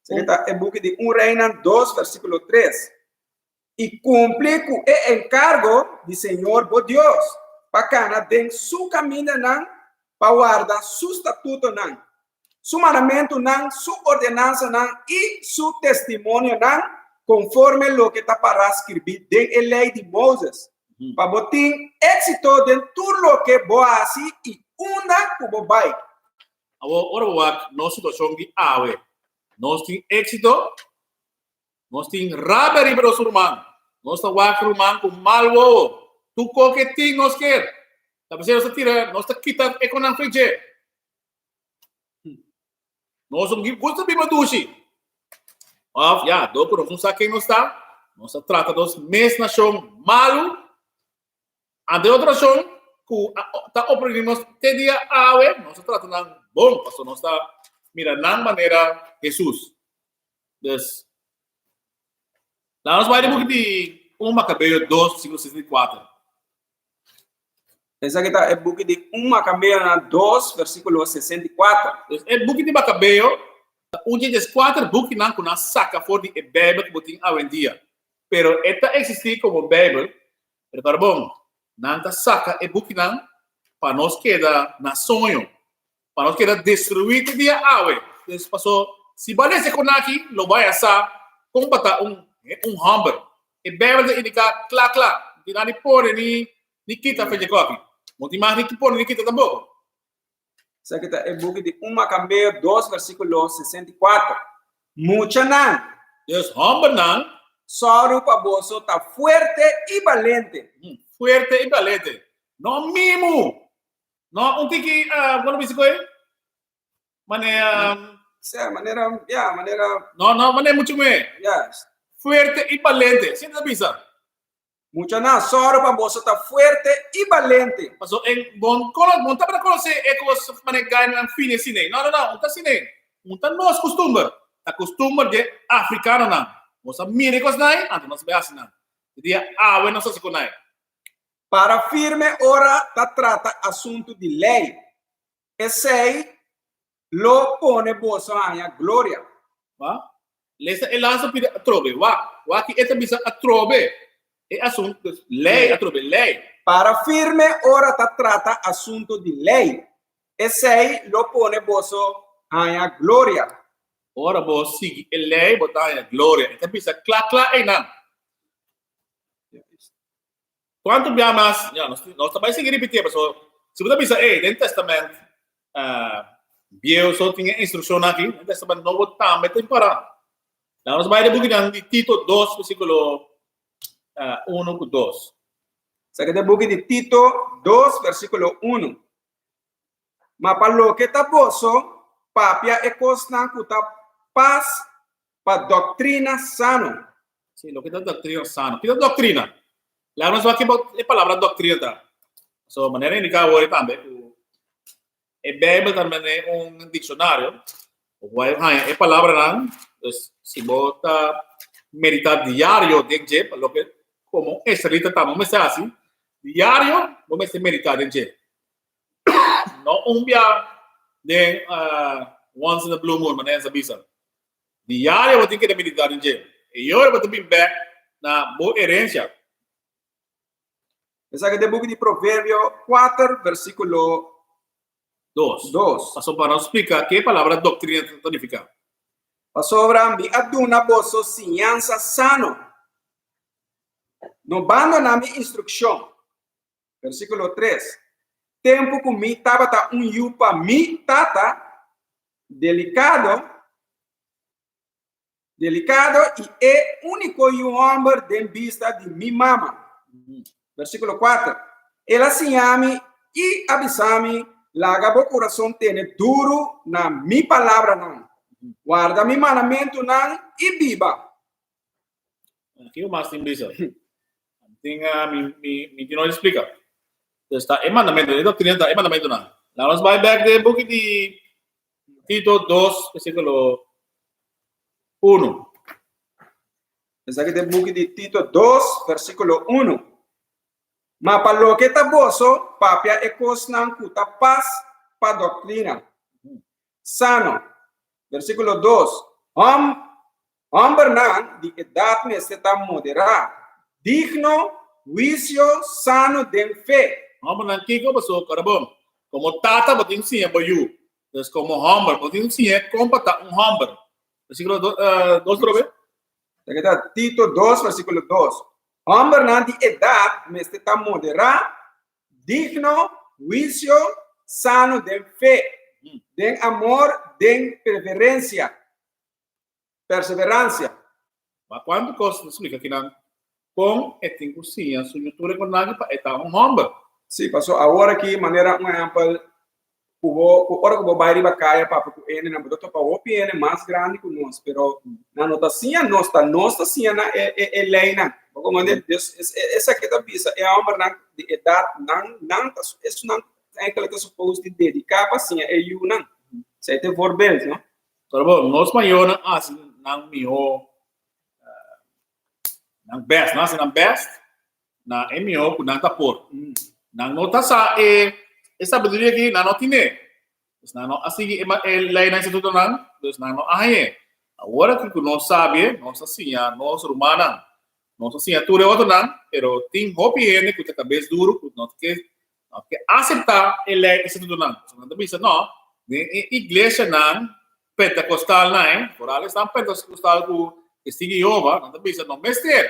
B: Está é book de Reinan 2, versículo 3. E cumpre com o encargo de Senhor, o Deus. Bacana, den su camina nan, para guardar su estatuto nan, su mandamento nan, su ordenança nan e su testemunho nan, conforme lo que está para escrever den a lei de Moisés. Para botar éxito de tudo lo que boasi e unda como vai.
A: Ora, nossa situação de ave. Nós temos êxito, nós temos raberi para os humanos. Nós temos humano com malvo. Tu qualquer ting nós quer. Tá pensando nós tira, nós tá quita econômico frente. Nós somos gosta de badushi. Já, do por não sabe quem nós está. Nós trata dos mês nação malo. Ande outra nação que tá oprimindo nós te dia ave, nós trata na bom, pastor, nós está mirando na maneira Jesus. Dus, nós vamos de Macabeu 2, versículo 64.
B: Essa aqui está é book de Macabeu 2, versículo 64.
A: Dus, é book de Macabeu, dia 4 book não com a saca for de Bíblia que botin a vendia. Pero esta existe como Bíblia, pero bom, não saca é book não para nós queda na sonho. Para nós queda destruir o dia ave. Então, passou, se balece com aqui, lo vai assar, como para humber. E Bíblia indica claro, que não pode nem quita feijão aqui. Não tem mais nem pode nem quita também.
B: Isso aqui é book de Macabeu 2, versículo 64. Mucha não.
A: Deus, humber não.
B: Só para você está forte e valente.
A: Fuerte e valente. Não mimo. Não, um tiki, quando você coi? Maneira, Não, maneira muito bem.
B: Yes.
A: Fuerte e valente. Sinta bisa.
B: Mucha não, só para você está forte e valente.
A: Passou em bom tá para conhecer ecos maneira ganhar fine cine. Não, tá cine. Tá nós costumar de africano não. Nós miricos não, antes nós beas não. Dia ave nós se conai.
B: Para firme ora trata assunto de lei. Esse lo pone boso a gloria.
A: Va? Lesa elaso pide atrobe. Wa ki eta bisa atrobe. E assunto lei atrobe lei.
B: Para firme ora ta trata assunto di lei. E sei lo pone boso a gloria.
A: Ora bo sigi e lei botanya gloria. Eta bisa cla e nan. Quanto abbiamo non sta mai si ripetere, perché se você bisa nel testamento Bio só tinha instrução aqui, no testamento novo também tem para. Nós vai buku di Tito 2 versículo 1 e 2.
B: Sa que buku di Tito 2 versículo 1. Ma palo que taposo papia e cosna kuta paz pa doctrina sano.
A: Sim, lo que da doctrina sano. Que da doctrina? Lá nós vamos aqui a palavra doctrina. So, maneira indicada hoje também. A Bíblia também é dicionário. A palavra não, se bota meditar diário, dentro lo que como escrita também é assim. Diário, vamos meditar dentro. Não dia de once in a blue moon, maneira essa bisa. Diário eu tenho que meditar dentro. E eu vou ter back na boa herência.
B: Esa que buku di Proverbio 4 versículo 2.
A: Passou para nós explicar que palavra doutrina significa.
B: Pasobra mi aduna boso sinyansa sano. No abandona mi instrucción. Versículo 3. Tempo com mi tabata yupa mi tata delicado e é único e homem de vista de mi mama. Versículo 4. Ela sinhami e avisami laga bo coração tene duro na mi palavra não. Guarda mi mandamento não e viva.
A: Aqui o mais tem bisa. Tem me não explica. Está é mandamento, é doutrina, é mandamento não. Lá nós vai back de book de Tito 2 versículo 1.
B: Essa aqui é o book de Tito 2 versículo 1. Ma palo que taboso papia e cosnan kuta paz pa doctrina sano. Versículo 2. Hombre nan de edad necesita moderar, digno, juicio, sano de fe.
A: Hombre nan kiko pasó carabón. Como tata botin sia boyu. Entonces como hombre botin sia compata un hombre. Versículo 2 trobe.
B: Aquí está Tito 2 versículo 2. Hombre nan de edad necesita moderar, digno, juicio, sano de fe, de amor, de perseverancia.
A: Mas quando costa explica que não com e tem cozinha, sujutura com nada para estar homem.
B: Sim, passou agora aqui maneira um exemplo o ora que vai riba caia para o ene na botou para o ene mais grande que nós, pero na notação nossa sim na é leina. Como Deus essa que tá bisa é a homem de idade não isso não é que ela está suposto de dedicar para sim é you não. Sai te vorbel, não?
A: Tá bom, nós maior assim não mio não best, não best na é mio com não tá por. Não nota sa essa sabedoria aqui não tine. Não assim é lei na instituto não, dus não aí. Agora que nós sabe, nós assim, nós romana não sei se é tudo outro não, pero tem hobby que a cabeça duro, não que aceitar ele esse tudo não. Não bisa não, igreja não, pentecostal não, por ali está pentecostal que sigue Jeová, não bisa não mestre,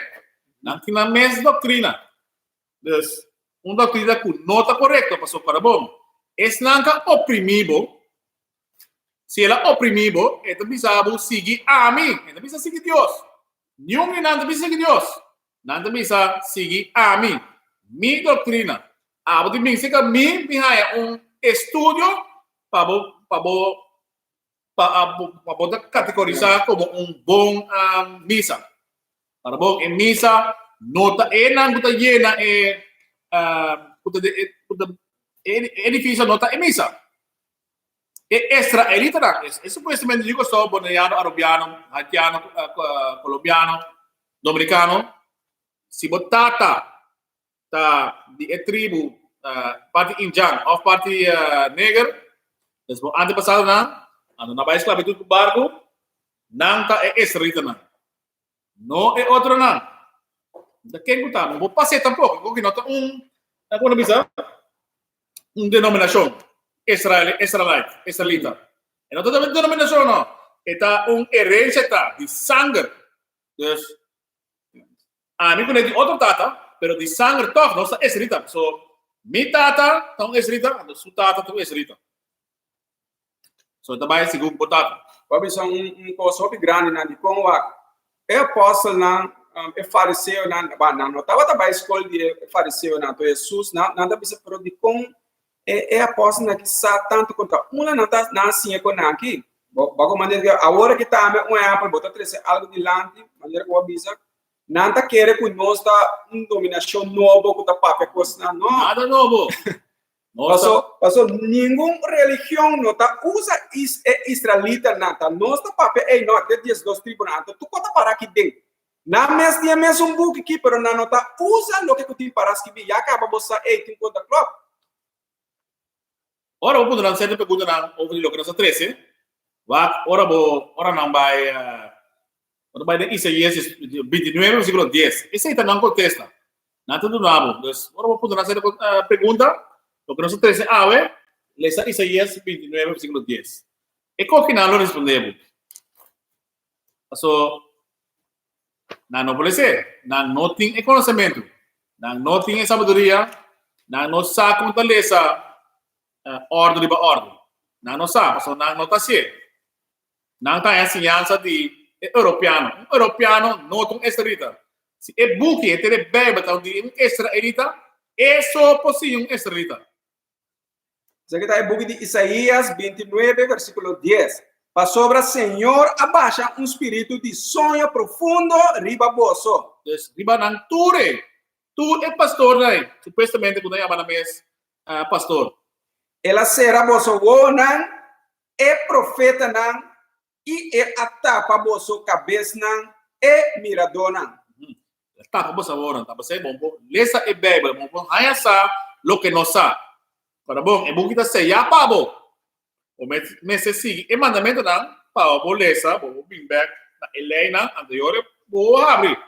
A: não tem a mesma doutrina. Dus doutrina que não está correta, passou para bom. Esse não é oprimido. Se ela é oprimido, então bisa seguir a mim, então bisa seguir Deus. Nenhum não bisa seguir Deus. Não bisa seguir a mim. Minha doutrina. Você me diz que mim é estudo para categorizar como bom missa. Para bom em missa, nota não está llena edifício nota em missa. É israelita não. Esse conhecimento digo só boliviano, arabiano, haitiano, colombiano, dominicano. Se botata de tribo parte indiana ou parte negra, antepassado não, Ando na ba esclavitud com barco, não tá é israelita não. Não é outro não. Da quem que tá? Não vou passar tampouco, porque não tá na como bisa, denominação israelita. E não tá denominação não. Está herência tá de sangue. Dus, a mim conhece outro tata, pero de sangue toch não está israelita. So, mi tata tá israelita, su tata tá israelita. So, também segundo botado.
B: Babi são coisa bem grande na de como é apóstolo na é fariseu na não estava também escola de fariseu na to Jesus nada bisa pro de como é apóstolo na que sa tanto quanto uma não tá na assim com aqui bago maneira agora que tá um apple botar três algo de lante maneira que o bisa nada quer que nós tá dominação novo que tá papel coisa não
A: Nada novo.
B: Passou nenhuma religião não tá usa israelita nada nós tá papel não até 12 tribunais tu conta para aqui dentro na mes dia mes book aqui pero na nota usa lo que tu paras que já acaba você tem conta club
A: Ora vou poder fazer pergunta na over lo que nós 13 ora não vai de Isaías 29 versículo 10 esse aí tá não contesta nada tudo novo então ora vou poder fazer pergunta lo que nós 13 lesa Isaías 29 versículo 10 e qual que não respondemos so não pode ser não tem conhecimento não tem sabedoria não sabe fortaleza ordem de ordem não sabe não está certo não tem ensinança de europeano não tem israelita se é buque é ter bebe então de israelita é só possível israelita
B: isso aqui tá é book de Isaías 29 versículo 10 para sobre Senhor abaixa espírito de sonho profundo riba boso
A: riba nang ture tu é pastor né supostamente quando é mês pastor
B: ela será boso wonan é profeta nan e é atapa boso cabeça nan é mirador nan
A: tapa boso wonan tapa sei bom lesa e bebe bom haya sa lo que não sa para bom é bom que tá sei ya pabo o mês seguinte o mandamento não para bolesa vou bring back na Helena anterior vou abrir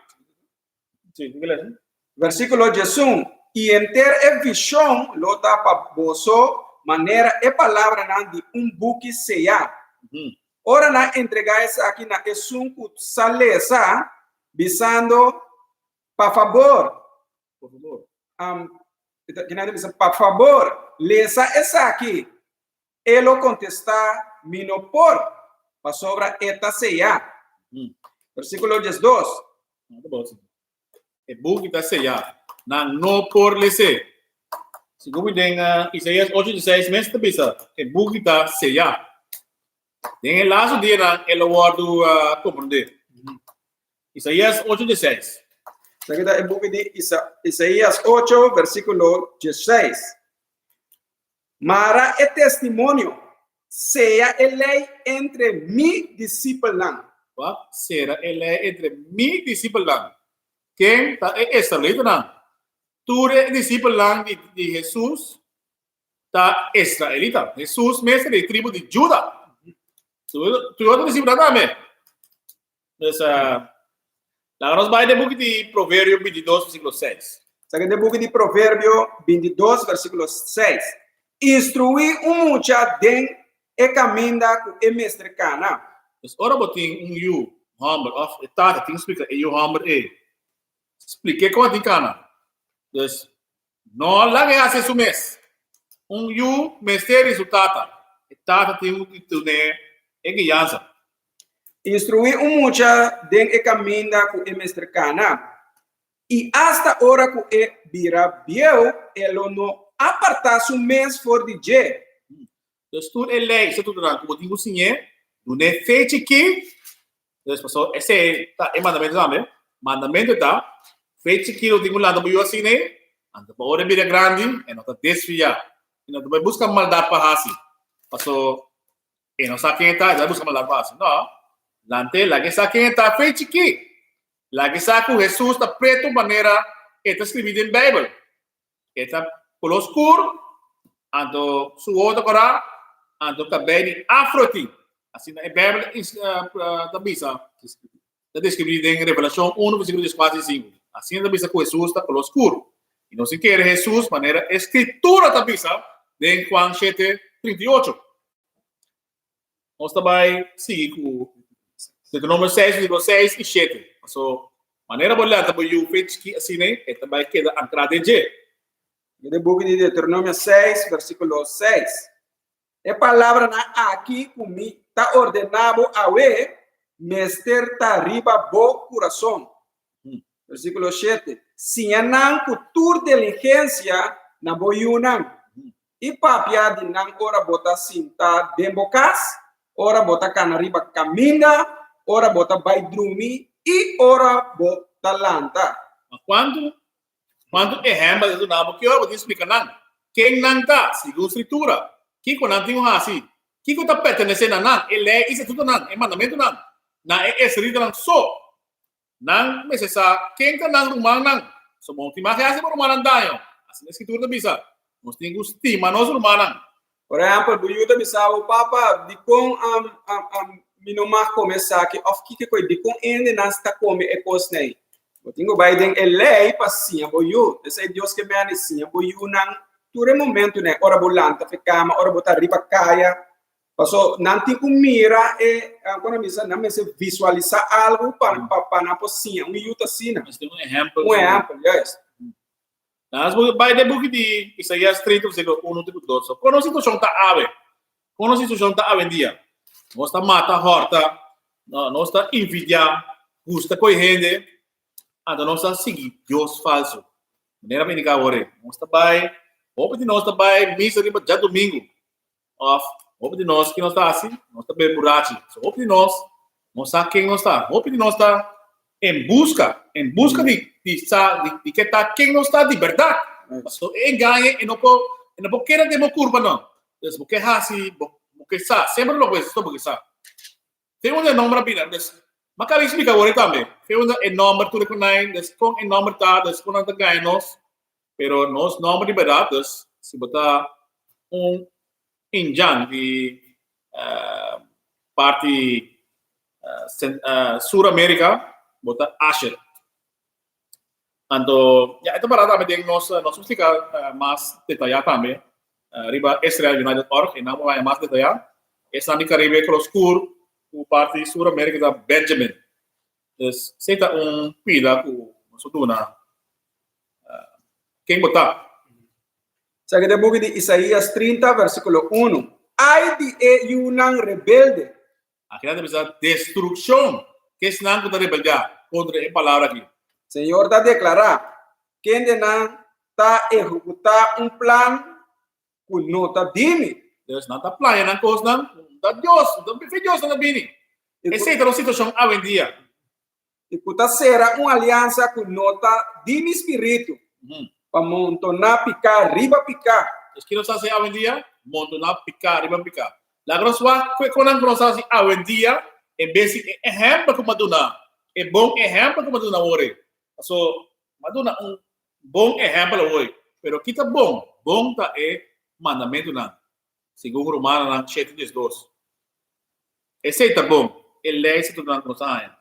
A: sim inglês
B: versículo 11 e enter visão lota para boso maneira é palavra não de buque seja ora na entregar essa aqui na esunco salesa bisando por favor que nada bisa por favor lesa essa aqui ele contestar minopor para sobra eta seja versículo 12
A: é bom que tá seja não por lese segundo Isaías 8:16 mês também é bom que tá seja tem laço dia na ele guardo compreender Isaías 8:16
B: aqui tá é bom de Isaías 8 versículo 16 Mara é testemunho, seja a lei entre mi discípulos.
A: Será a lei entre mi discípulos. Quem está essa lei não? Tu é discípulo de Jesus, tá israelita. Jesus mestre de tribo de Judá. Tu é discípulo também. Essa lá nós vai de book de Provérbio 22 versículo 6.
B: Sabe de book de Provérbio 22 versículo 6. Instruir mucha den e caminha com e mestre cana.
A: Mas ora botin you humble of tata tem explica you humble explique como tem cana. Dus não lá é assim sumes. You mestre resultata. Tata tem que tu né é guiança.
B: Instruir mucha den e caminha com e mestre cana. E hasta hora com e vira biel elo no apartar su mês for de je.
A: Dus tu é lei, se tu durante como tinha sinye, tu né feite que, dus pessoal, esse é mandamento também, mandamento tá, feite que eu tenho lá do bio assim né, anda para hora bira grande, e não tá desfiar, e não vai buscar maldade para assim, pessoal, e não sabe quem tá, já busca maldade para assim, não, lante lá que sabe quem tá feite que, lá que sabe que Jesus tá preto maneira que está escrito em Bíblia, que tá color escuro, ando su outro cara, ando cabelo afroti, Assim, a Bíblia também está descrito em Revelação 1, versículo 4 e 5. Assim também está com Jesus, está com o escuro. E não se quer Jesus, maneira escritura também está em Juan 7, 38. Nós também seguimos com o número 6, versículo 6 e 7. So, maneira boa também o feito que assim, é também queda ancrado em G.
B: No book de Deuteronômio 6, versículo 6. A palavra aqui comigo está ordenado a mester ta riba bo coração. Versículo 7. Se não cultura diligência na boiunam. E papia de não ora bota cinta dembocas, ora bota canariba caminha, ora bota vai dormir e ora bota lanta.
A: Quando exemplo do nabo que eu vou te explicar não. Quem não está, segundo a escritura, que quando não tem assim, que está pertencendo a não, ele é isso tudo não, é mandamento não. Não é escrito não só. Não, mas essa quem está não rumang não. So bom, te mais assim por rumang daio. Assim a escritura bisa. Nós temos que estimar nós rumang.
B: Por exemplo, do Yuda bisa o papa de com minoma começar que of que coi de com ainda não está come é cosnei. Eu tenho Biden ele passinha boiu, esse Deus que me anecia boiu não todo momento né, ora bolanta ficama, ora botar riba caia. Passou não tem como mira e agora misa não me se visualizar algo para na possinha, yuta sina.
A: Mas tem um exemplo.
B: Yes.
A: Nós vai de book de Isaías 30, versículo 1 e 2. Quando a situação está ave, quando a situação está ave em dia, nós está mata, horta, nós está envidia, gusta com gente, então nós está seguir Deus falso. Maneira bem de agora, nós está vai, ou de nós está vai, missa de já domingo, off, ou de nós que nós está assim, nós está bem burachi, ou de nós está quem nós está, ou de nós está em busca de que está quem não está de verdade. So, enganhe e não pode querer de curva não. Então, porque assim, porque está sempre lo que estou porque está. Tem um número bem, mas cabe explicar agora também. Tem um número tu reconhece, descom o número tá, descom não ganha nós, pero nós número de verdade, se botar injan de parte Sul-América bota Asher. Então, ya itu para também nós explicar mais detalhado também. Riba Israel United Org, e não vai mais detalhado. Essa é a Caribe Cross-Cour, o parte Sul-América da Benjamin. Então, se está pida com nosso dona. Quem botar?
B: Sabe de book de Isaías 30, versículo 1. Ai de Yunan rebelde.
A: Aqui nós temos destruição. Que es nan que rebeldia contra a palavra aqui.
B: Senhor está declarar que ainda não está executar plano que não está dime.
A: Deus não está planejando coisas não. Está Deus, Deus não bini. Essa é a situação hoje em dia.
B: E que está será aliança que não está dime espírito. Para montonar picar, riba picar.
A: Es que nós fazemos hoje em dia, montonar picar, riba picar. La grossa foi quando nós fazemos hoje em dia. Em vez de exemplo que Madonna, é bom exemplo que Madonna hoje. So, Madonna bom exemplo hoje. Pero que tá bom tá é mandamento não. Segundo Romano 7:2. Esse tá bom. Ele é esse tudo não sai.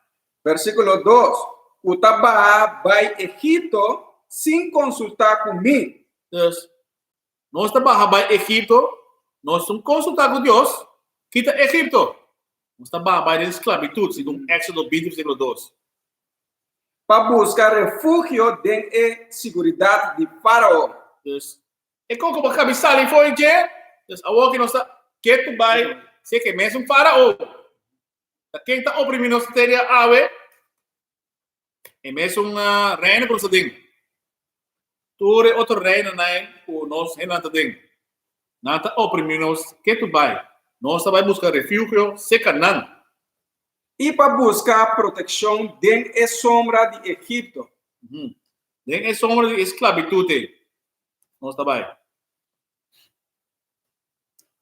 B: Versículo 2. O Tabá vai Egito sem consultar comigo.
A: Então, nós vai Egito, nós vamos consultar com Deus. Que tá Egito. Nós vai em esclavitud, segundo Éxodo 20, versículo 2.
B: Para buscar refúgio de segurança de Faraó.
A: E como a cabeça ali foi que, agora que nós que tu vai ser que mesmo Faraó. Quem está oprimindo a terra ave, é mesmo uma reina para o ding. Tu é outro reino né, o nosso renata ding. Nada oprimindo que tu vai. Nós vai buscar refúgio, seca não.
B: E para buscar proteção dentro da sombra de Egito.
A: Dentro da sombra de esclavitude. Nós vai.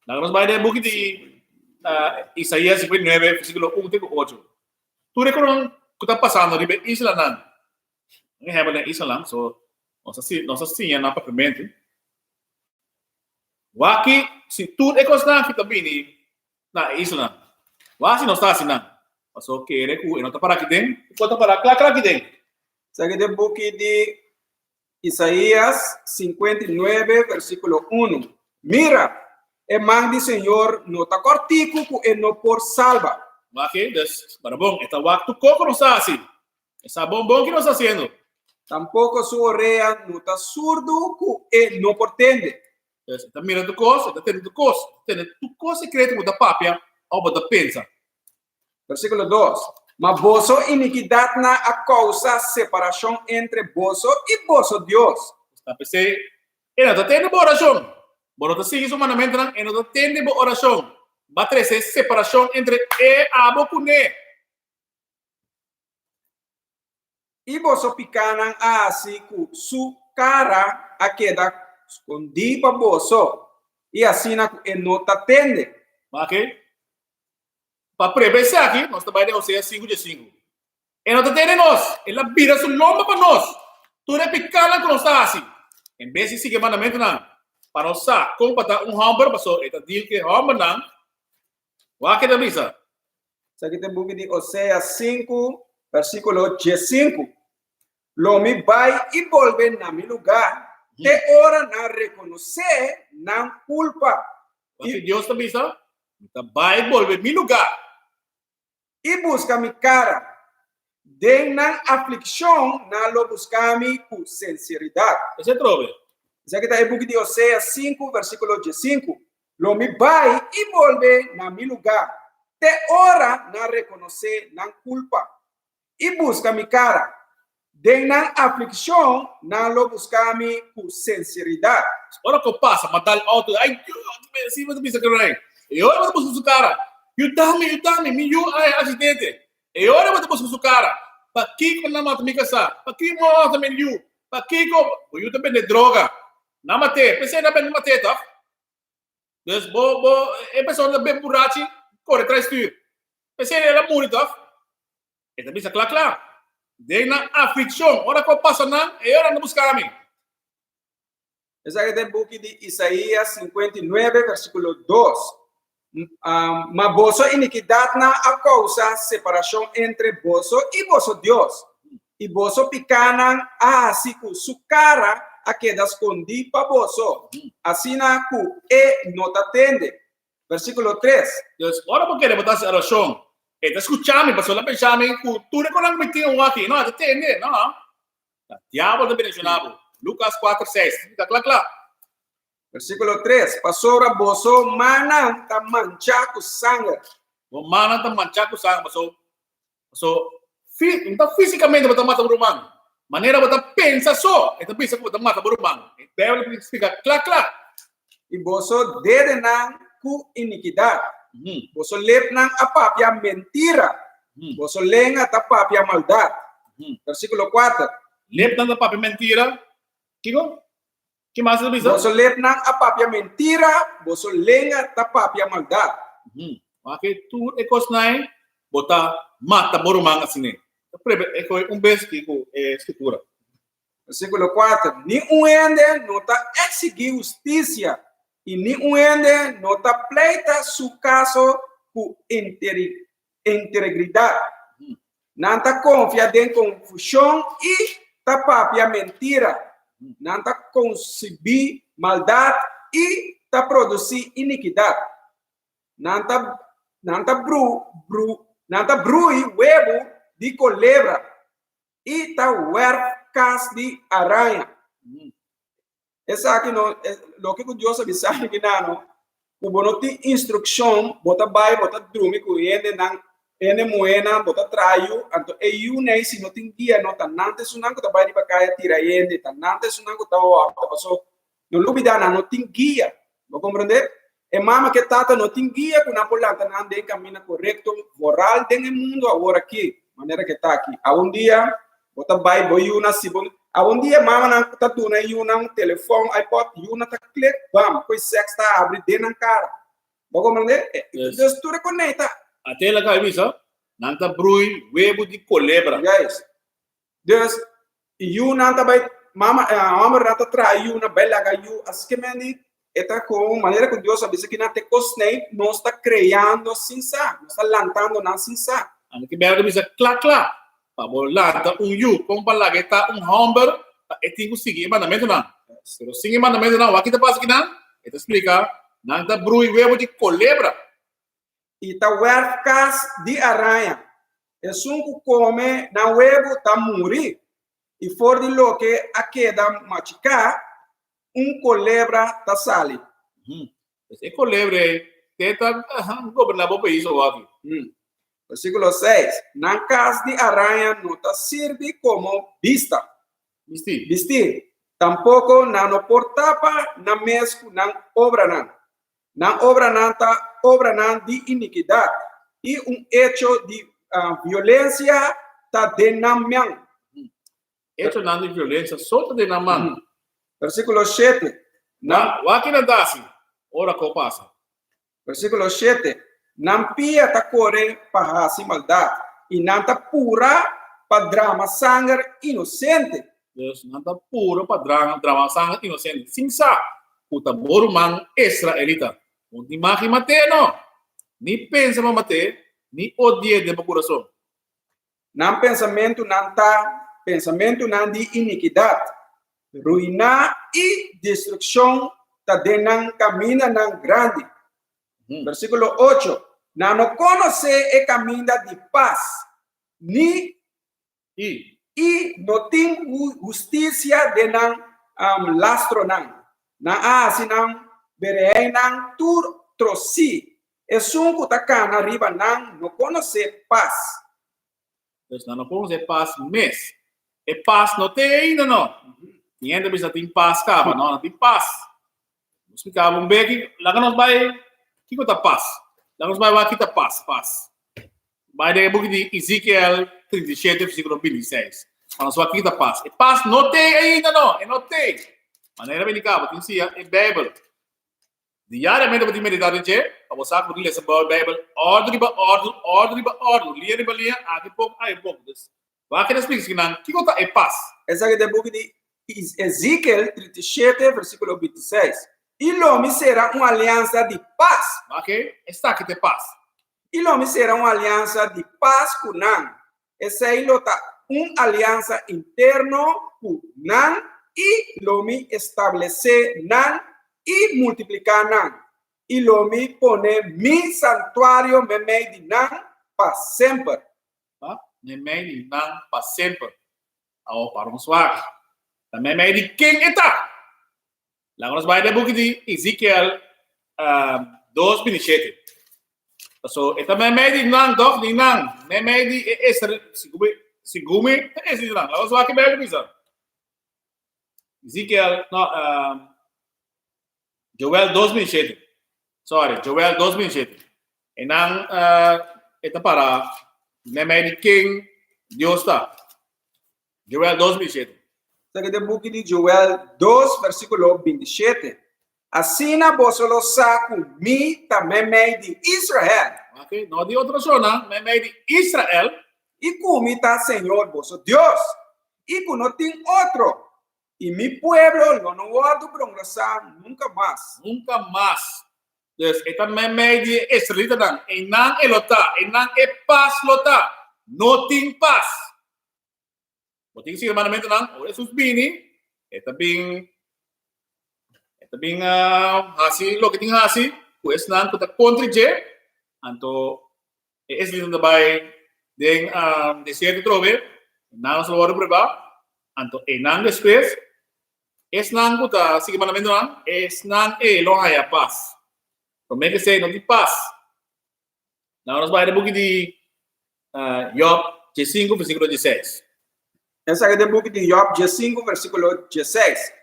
A: Nós vai de book de Isaías 59, versículo 1 até 8. Tu reconhece o que está passando ali em Isla não? Não é na Isla, so nós assim na propriamente. Aqui, se tudo é constante também na isla, Wasi não está assim, não. Passou querer que não está para aqui dentro. Enquanto para claro aqui dentro.
B: Segue de book de Isaías 59, versículo 1. Mira, é man de Senhor, não está cortico e não por salva.
A: Ok, das, para bom, esta waktu coco não está assim. Essa bombom que não está fazendo.
B: Tampoco su oreja não está surdo e não portende.
A: Está mirando coisa, está tendo coisa. Tendo tu coisa secreta com a papia, ou bota pensa.
B: Versículo 2. Mas vosso iniquidade na a causa separação entre vosso e vosso Deus.
A: Está pensando, ele não está tendo boa oração. Bom, não está seguindo o mandamento, ele não está tendo boa oração. Vai trazer separação entre e a bocuné.
B: E vosso picanam assim com su cara a queda escondi para vosso. E assim não está tende.
A: Ok? Para prever aqui, nós trabalhamos em Oséias 5 de 5. Ele não está tendo nós. Ele vira sua lomba para nós. Tu é picada com nós assim. Em vez de seguir o mandamento, não. Para nós, como para hamburger, passou. Ele está dizendo que hamburger não. O que é isso?
B: Isso aqui tem book de Oséias 5, versículo 15. Lo me vai e volve na meu lugar. Te hora na reconhecer, não culpa.
A: O que Deus está dizendo? Então vai e volve meu lugar.
B: E busca mi cara. De na aflição, na lo buscar-me com sinceridade.
A: Esse é trove.
B: Isso aqui está em book de Oséias 5, versículo 15. Lo me vai e volve na meu lugar. Te hora na reconhecer, não culpa. E busca mi cara. De na aflição, na lo buscar-me com sinceridade.
A: Ora que passa, matar o auto. Ai, Deus, se você pensa que não é. E ora você busca o cara. You dame, me you ai acidente. E ora você busca o cara. Para que com na mata me casar? Para que mata me you? Para que com you também de droga. Na mate, pensei na bem na mate, tá? Dus é pessoa da bem burachi, corre atrás de tu. Pensei ela morre, tá? E também está claro. De na aflição, ora que passa não, e ora não buscar a mim.
B: Essa é o book de Isaías 59, versículo 2. Mas vosso iniquidade na a causa separação entre vosso e vosso Deus. E vosso picanam assim com su cara a queda escondi para vosso. Assim na cu e não te atende. Versículo 3.
A: Deus, ora porque botar essa oração. Está escuchando, pastor, la pensando que tú no conoces mi tío aquí, no, te entiendes, no. Diablo de mencionado. Lucas 4:6. Está claro.
B: Versículo 3. Pastora vosso mana ta mancha com sangue.
A: O mana está manchado com sangue, pastor. Então fisicamente você mata o humano. Maneira você pensa só, então pensa que você mata o humano. Deve explicar claro.
B: E vosso dedenam com iniquidade. Vosso lepnang a papia mentira. Vosso lenga a papia maldade. Versículo 4.
A: Lepnang a papia mentira. Que mais você diz?
B: Vosso lepnang a papia mentira. Vosso lenga a papia maldade.
A: Aqui tu é cosnai, bota mata borumang assim. É beijo que é escritura.
B: Versículo 4. Ni ende não está exigir justiça. E nenhum ende não está pleita su caso com integridade. Não está confia em confusão e está papia mentira. Não está concebir maldade e está produzir iniquidade. Não está brui huevo de culebra e está huercas de aranha. Essa aqui não, lo que Deus avisa que não, o bono tem instrução, bota bai, bota drume, que ene moena, bota traio, anto eu nem se não tem guia, não tá nante sunan que tá bai de bacaya tira ende, tá nante sunan que tá o tá passou, não lubidana não tem guia, não compreender? É mama que tata não tem guia, que na polanta não tem caminho correto, moral tem no mundo agora aqui, maneira que tá aqui. A dia, bota bai, boi una se um dia mama na tatuna e um telefone, iPod, e uma tá click, bam, coisa sexta abre dentro na cara. Vou compreender? Deus tu reconecta.
A: Até lá que avisa, não tá brui, huevo de culebra.
B: Guys, Deus e não tá vai mama, não tá trai uma bela gaio, as que me esta com maneira que Deus avisa que na te cosnei, não está criando sinsa, não está lantando na sinsa.
A: Ano que belo bisa clac. Pabolanta you, kung palagi ta humber, eti ko sige mandamento na. Pero sige mandamento na, wa kita pasa kinan? Ito explica, nang da brui huevo de culebra.
B: E ta huercas de aranha. É que come na huevo ta muri. E for de lo que a queda machucar, culebra ta sale.
A: Esse culebre, teta governar o país ou aqui.
B: Versículo 6. Na casa de aranha não te serve como vista. Vestir. Tampouco não portapa na mesco não obra não. Não obra não de iniquidade. E hecho de violência ta denamang.
A: Hecho não de violência, só ta denamang.
B: Versículo 7.
A: Waki na dasi, ora ko pasa.
B: Versículo 7. Não pia ta corre para hasi maldade e não ta pura para drama sangue inocente.
A: Deus não ta pura para drama sangue inocente. Sinsa, puta borumang israelita. Não maki mate no. Ni pensa mate, ni odie de coração.
B: Não pensamento não de iniquidade, ruína e destruição ta denang camina não grande. Versículo 8. Não conhece o caminho de paz, ni e não tem justiça de não lastro não. Na assim não berei não tur troci. É que tá cá na riba não conhece paz.
A: Então não conhece paz mes. E paz não tem ainda não. Ninguém bisa tem paz caba, não tem paz. Explicar um bem lá que nós vai que tá paz. Lá nós vai kita paz. Vai de book de Ezequiel 37 versículo 26. Nós vai kita paz. E paz não tem ainda não, não tem. Maneira bem cabo, tem sim a Bíblia. Diariamente eu vou meditar em che, a você pode ler sobre a Bíblia, ordem, linha, aqui pouco. Vai que explica que tá é paz.
B: Essa é a book de Ezequiel 37 versículo 26. E l'uomo será uma aliança de paz.
A: Ok? Está aqui de paz.
B: E l'uomo será uma aliança de paz com Nan. Essa é uma aliança interna com Nan. E l'uomo estabelecer Nan e multiplicar Nan. E l'uomo pone mi santuário me meio de Nan para sempre.
A: Me meio de Nan para sempre. Para um suave. Me meio de quem está? Lá nós vai de book de Ezequiel 2:27. So, esta me de nang dog de nang, me de Esther sigume esse nang. Lá nós vai que bem bisa. Ezequiel Joel 2:27. Sorry, Joel 2:27. E nang esta para me de king Deus está. Joel 2:27.
B: Segue o book de Joel 2, versículo 27. Assim na bolsa saco mi também meio de Israel.
A: Ok, não de outra zona, meio de Israel.
B: E como tá Senhor vosso Deus. E como não tem outro. E mi pueblo não guardo progressar nunca mais.
A: Nunca mais. Deus, esta meio de Israelita não. E não é lota, e não é paz lota. Não tem paz. O ting sih mandamento nang oleh susbini eta bing hasi lo que ting hasi pues nang kuta country je anto es lindo bay deng desierto trove nang solo waro preba anto nang después es nang kuta sige mandamento nang es nang lo haya paz como que sei no di paz nang nos vai de buki di Job 5 versículo 16.
B: Essa é o book de Job 5, versículo 16.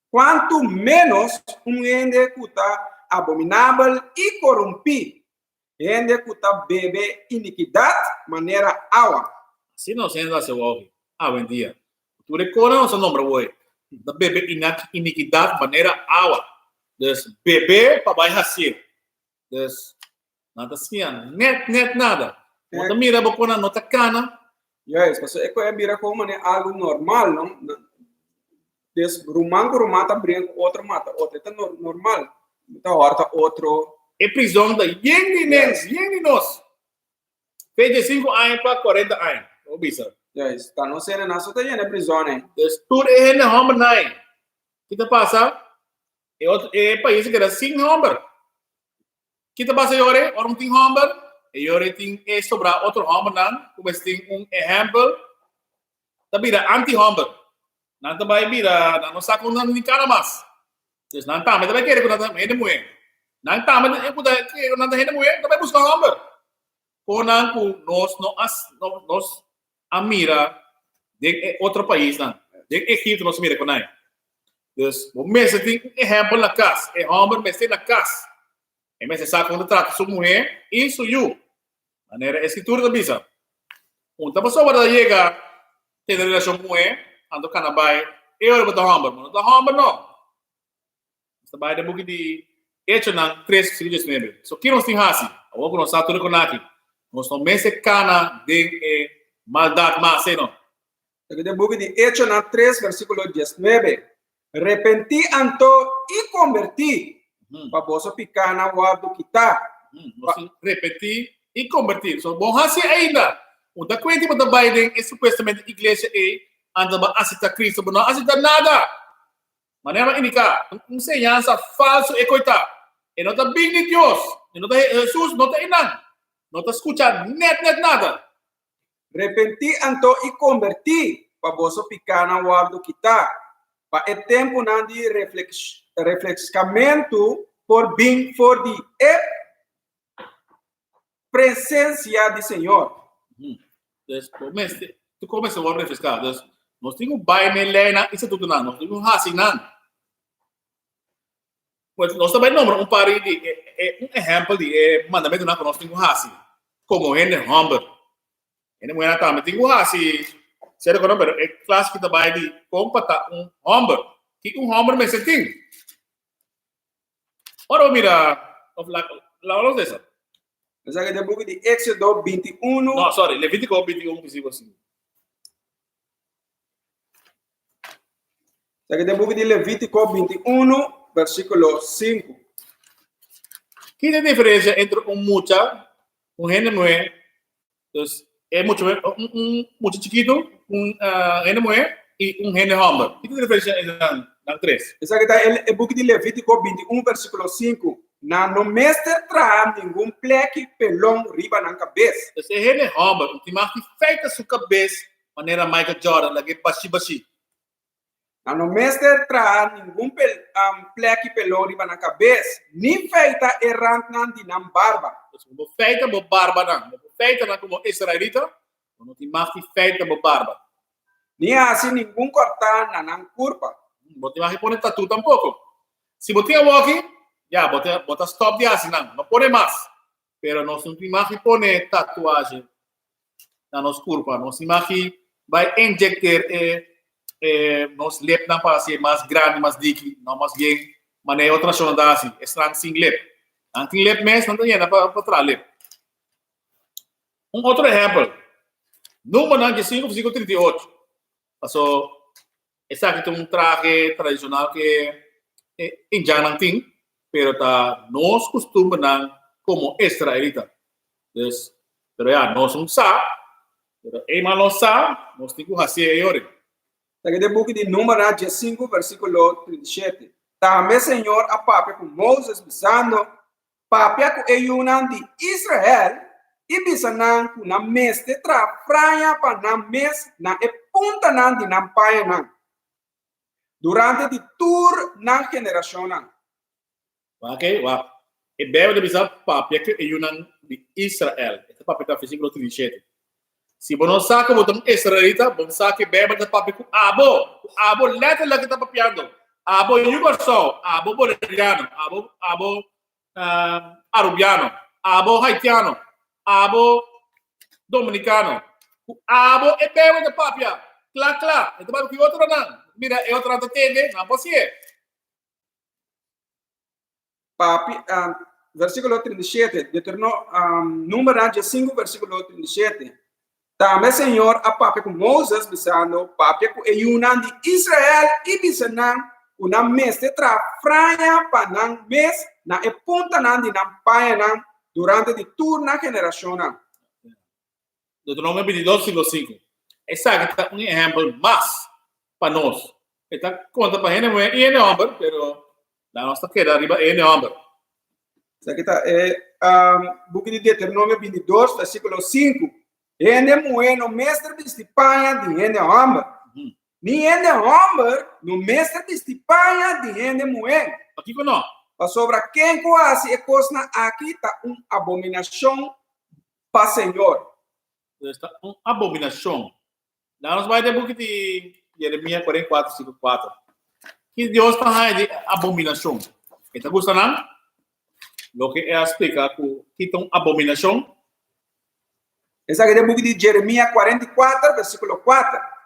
B: Quanto menos ende que está abominável e corrompido, ende que está bebe iniquidade, maneira água.
A: Se não se anda seu ouve, bom dia. Tu reconhece o nome hoje. Da bebe iniquidade, maneira água. Dus bebe para vai hasir. Dus nada assim, net nada. Quando mira bocona nota cana.
B: Yes, kasi eko é mira como é algo normal, não? Des rumang ko rumata brinco outro mata, outro tá normal. Tá horta outro.
A: É prisão da Yang nós. 25 anos para 40 anos. Obisa.
B: Yes, tá não sendo na sua tá na prisão, né?
A: Dus tudo é na homem nai. Kita passa é país que era sem homem. Kita passa yore, orang ting homem, e yore ting é sobra outro homem não, como tem exemplo. Tapi da anti homem. Não também vira, não saco não nem cara mais. Dus não tá, mas também quer que não é de mulher. Não tá, mas eu puder que não é de mulher, também busca homem. Konan ku nos amira de outro país não. De Egito nos mira konai. Dus o mês tem exemplo na casa, é homem mas tem na casa. E mês saca quando trata sua mulher e sua you. Maneira escritura da bisa. Então pessoa vai chegar ter relação com mulher, ando canabai, eu vou dar homem, não dá homem não. Está vai de bugi de hecho na 3 filhos nele. So que nós tem hasi, ou que nós está tudo conaki. Nós não mês cana de maldade mas não.
B: De book de Hecho na 3 versículo 19. Repenti anto e converti. Para você picar na guardo kita.
A: Repetir e convertir. So bom hasi ainda. O da quente para Biden é supostamente igreja anda ba aceitar Cristo, não aceitar nada. Maneira ini ka, enseñanza falso e coita. E não tá bem de Deus. E não tá Jesus, não tá inan. Não tá escuchando net nada.
B: Repenti anto e converti. Para você picar na guardo kita. Para é tempo na de reflexamento por bem for de presença do Senhor.
A: Dus tu começa a refrescar. Dus nós temos baile lena isso tudo não. Nós temos hasi não. Mas nós também não pare de exemplo de mandamento não que nós temos hasi. Como é no humber. É no era também temos hasi. Sério que não, mas é classe que também de compata humber. Que humber me sentim. Ora mira, la hora dessa.
B: Mas aqui de book de Éxodo 21.
A: No, sorry, Levítico 21 versículo 5.
B: Aqui de book de Levítico 21 versículo 5.
A: Que é a diferença entre mucha, gente mulher, então é muito chiquito, gente mulher e gente homem. Que é a diferença entre três?
B: Isso aqui é book de Levítico 21 versículo 5. Não mestre traz nenhum pleque pelão riba na cabeça.
A: Esse é homem, tem mais que feita sua cabeça, maneira Michael Jordan, lagi baixi.
B: Não mestre traz nenhum pleque pelão riba na cabeça, nem feita errante na barba.
A: Não feita bo barba não, feita na como israelita, não tem mais que feita bo barba.
B: Nem assim nenhum cortar na curva.
A: Não tem mais que pôr tatu tampouco. Se você é walking ya, bota stop de assim, não pode mais. Pero nós não temos que pôr tatuagem na nossa curva. Nós temos que vai injectar nos lep não para ser mais grande, mais dique, não mais bem, mas é outra coisa assim, estranho sem lep. Não tem lep mesmo, não tem nada para trás lep. Outro exemplo. Número 95, versículo 38. Passou, essa aqui tem traje tradicional que indiano não tem. Pero tá nos costumes como israelita. Pues, pero ya no son sa, pero no sa, nos temos que fazer agora.
B: Aqui de book de Número 15 versículo 37. Também Senhor a papia com Moses bisando, papia com Eunan de Israel e bisanan com na mes de tra praia para na mes na e punta nan de na paia nan. Durante de tour na geração nan.
A: Ok, wow. E bebe de bisar papia que Eunan de Israel. Este papia está versículo 37. Se você não sabe como é israelita, você sabe que bebe de papia com abo. Abo letra lá que está papiando. Abo yugoslavo, abo boliviano, abo arubiano, abo haitiano, abo dominicano. Abo é bebe de papia. Claro. Então, que outro não. Mira, é outra tende, não pode ser.
B: Papi, versículo 37, Número 5, versículo 37. Também, Senhor, a papel com Moses, bisando, papel com Eunan de Israel e bisanang, una mestre tra franha panang mes na e ponta nan di nan paia durante di turna geração.
A: Deuteronômio 22, versículo 5. Essa aqui é um exemplo mais para nós. Esta conta para ele é ele homem, pero la nossa queda arriba ele homem.
B: Essa aqui é book de Deuteronômio 22, versículo 5. Ele é no mestre de paia de ele homem. Ni ele homem no mestre de paia de ele moen.
A: Aqui que não.
B: Para sobre quem quase é coisa aqui tá abominação para Senhor.
A: Está uma abominação. Lá nós vai ter book de Jeremias 44, versículo 4. Que Deus está aí de abominação. Está gostando? Lo que explica que é uma abominação.
B: Essa aqui é o book de Jeremias 44, versículo 4.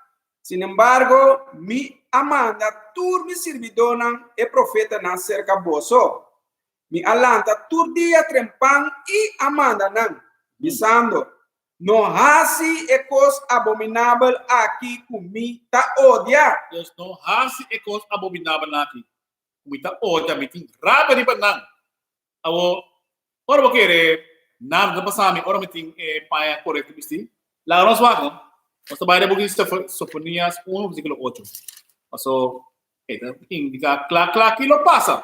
B: Sin embargo, mi amanda tur mi servidona e profeta na cerca boso. Mi alanta tur dia trempan e amanda nan. Bisando, no hasi e cos abominável aqui comi ta odia.
A: Deus não hasi e cos abominável aqui. Comi ta odia, me tem raba de banang. Awo, ora vou querer nada da passami, ora me tem paia correto bisti. Lá nós vamos. Nós trabalhamos um pouquinho de Sofonias 1, versículo 8. So, indica claro que lo passa.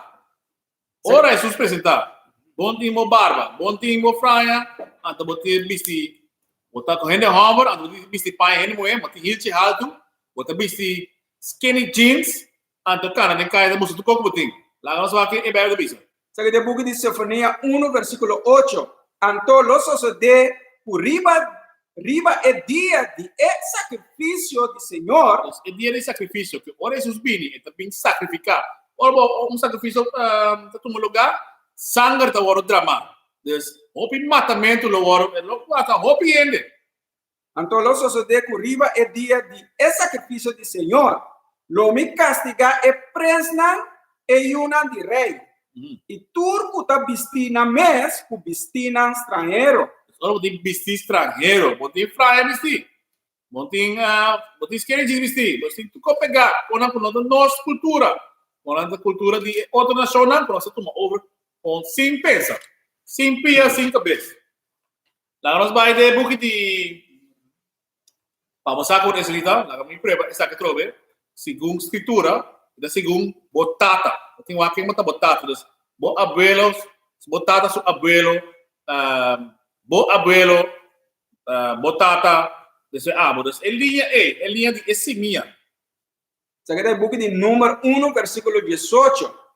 A: Ora Jesus apresentar. Bom time barba, bom time fraia, anta botar bisti, botar com rende hammer, anta botar bisti pai rende moe, botar hilche alto, botar bisti skinny jeans, anta cara nem cai da música do coco botinho. Lá nós vamos aqui e bebe do bicho.
B: Sabe de book de Sofonias 1, versículo 8. Anto los de por riba é dia de sacrifício do Senhor.
A: É dia de sacrifício, que ora Jesus vini, é também sacrificar. Ora sacrifício tá tomando lugar, sangue tá ora drama. Des, hopi matamento lo ora, lo mata hopi ende.
B: Anto los de por riba é dia de sacrifício do Senhor. Lo me castiga e presna e una di rei. E turco tá vestina mes, ku vestina estrangeiro.
A: Ora botin vestir estrangeiro, botin fraia vestir. Botin skinny jeans vestir. Botin tu pegar, ona com nossa cultura. Ona cultura de outra nação, para você tomar over com sem pensa. Sem pia, sem cabeça. Lá nós vai de book de vamos a com esse lida, lá me prova essa que trove, segundo escritura, da segundo botata. Tem aqui uma botata, bo abuelos, botata su abuelo, bo abuelo, botata, desse amo, das linha de essimia.
B: Essa aqui é o book de número 1, versículo 18.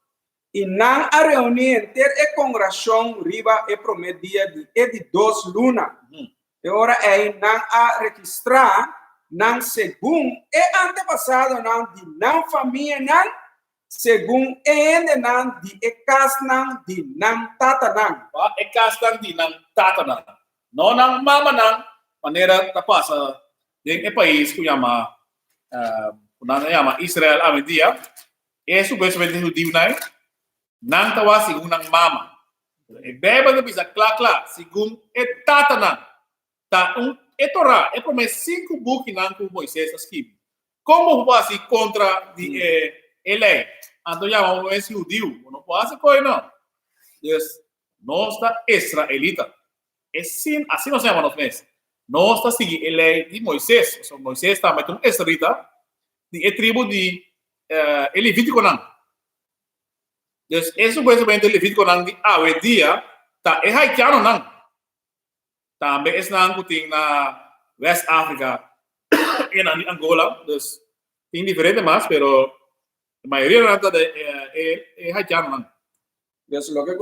B: E não a reunião inteira e congregação riba e prometia de 2 lunas. E ora é não a registrar, não segundo e antepassado, não de não família, não segundo e não de ekas, não de não tata, não.
A: Ekas não de não tata, não. Não não mama, não. Maneira da passa em país que chama Israel a dia. É supostamente judeu, não tawa segundo não mama. E beba de bisa claro, segundo e tata, não. Tá é Torá, é para 5 books que Moisés escreveu. Como pode ser contra de lei? Então já não é judeu, não pode ser coisa não. Deus, nós está israelita. Assim nós chamamos nós. Nós está seguindo a lei de Moisés. Moisés está metendo israelita de tribo de Levítico não. Deus, isso basicamente Levítico não de hoje dia tá é haitiano não. Também é que tem na West África e na Angola, dus tem diferente mas, pero a maioria é haitiano.
B: Deus, lo que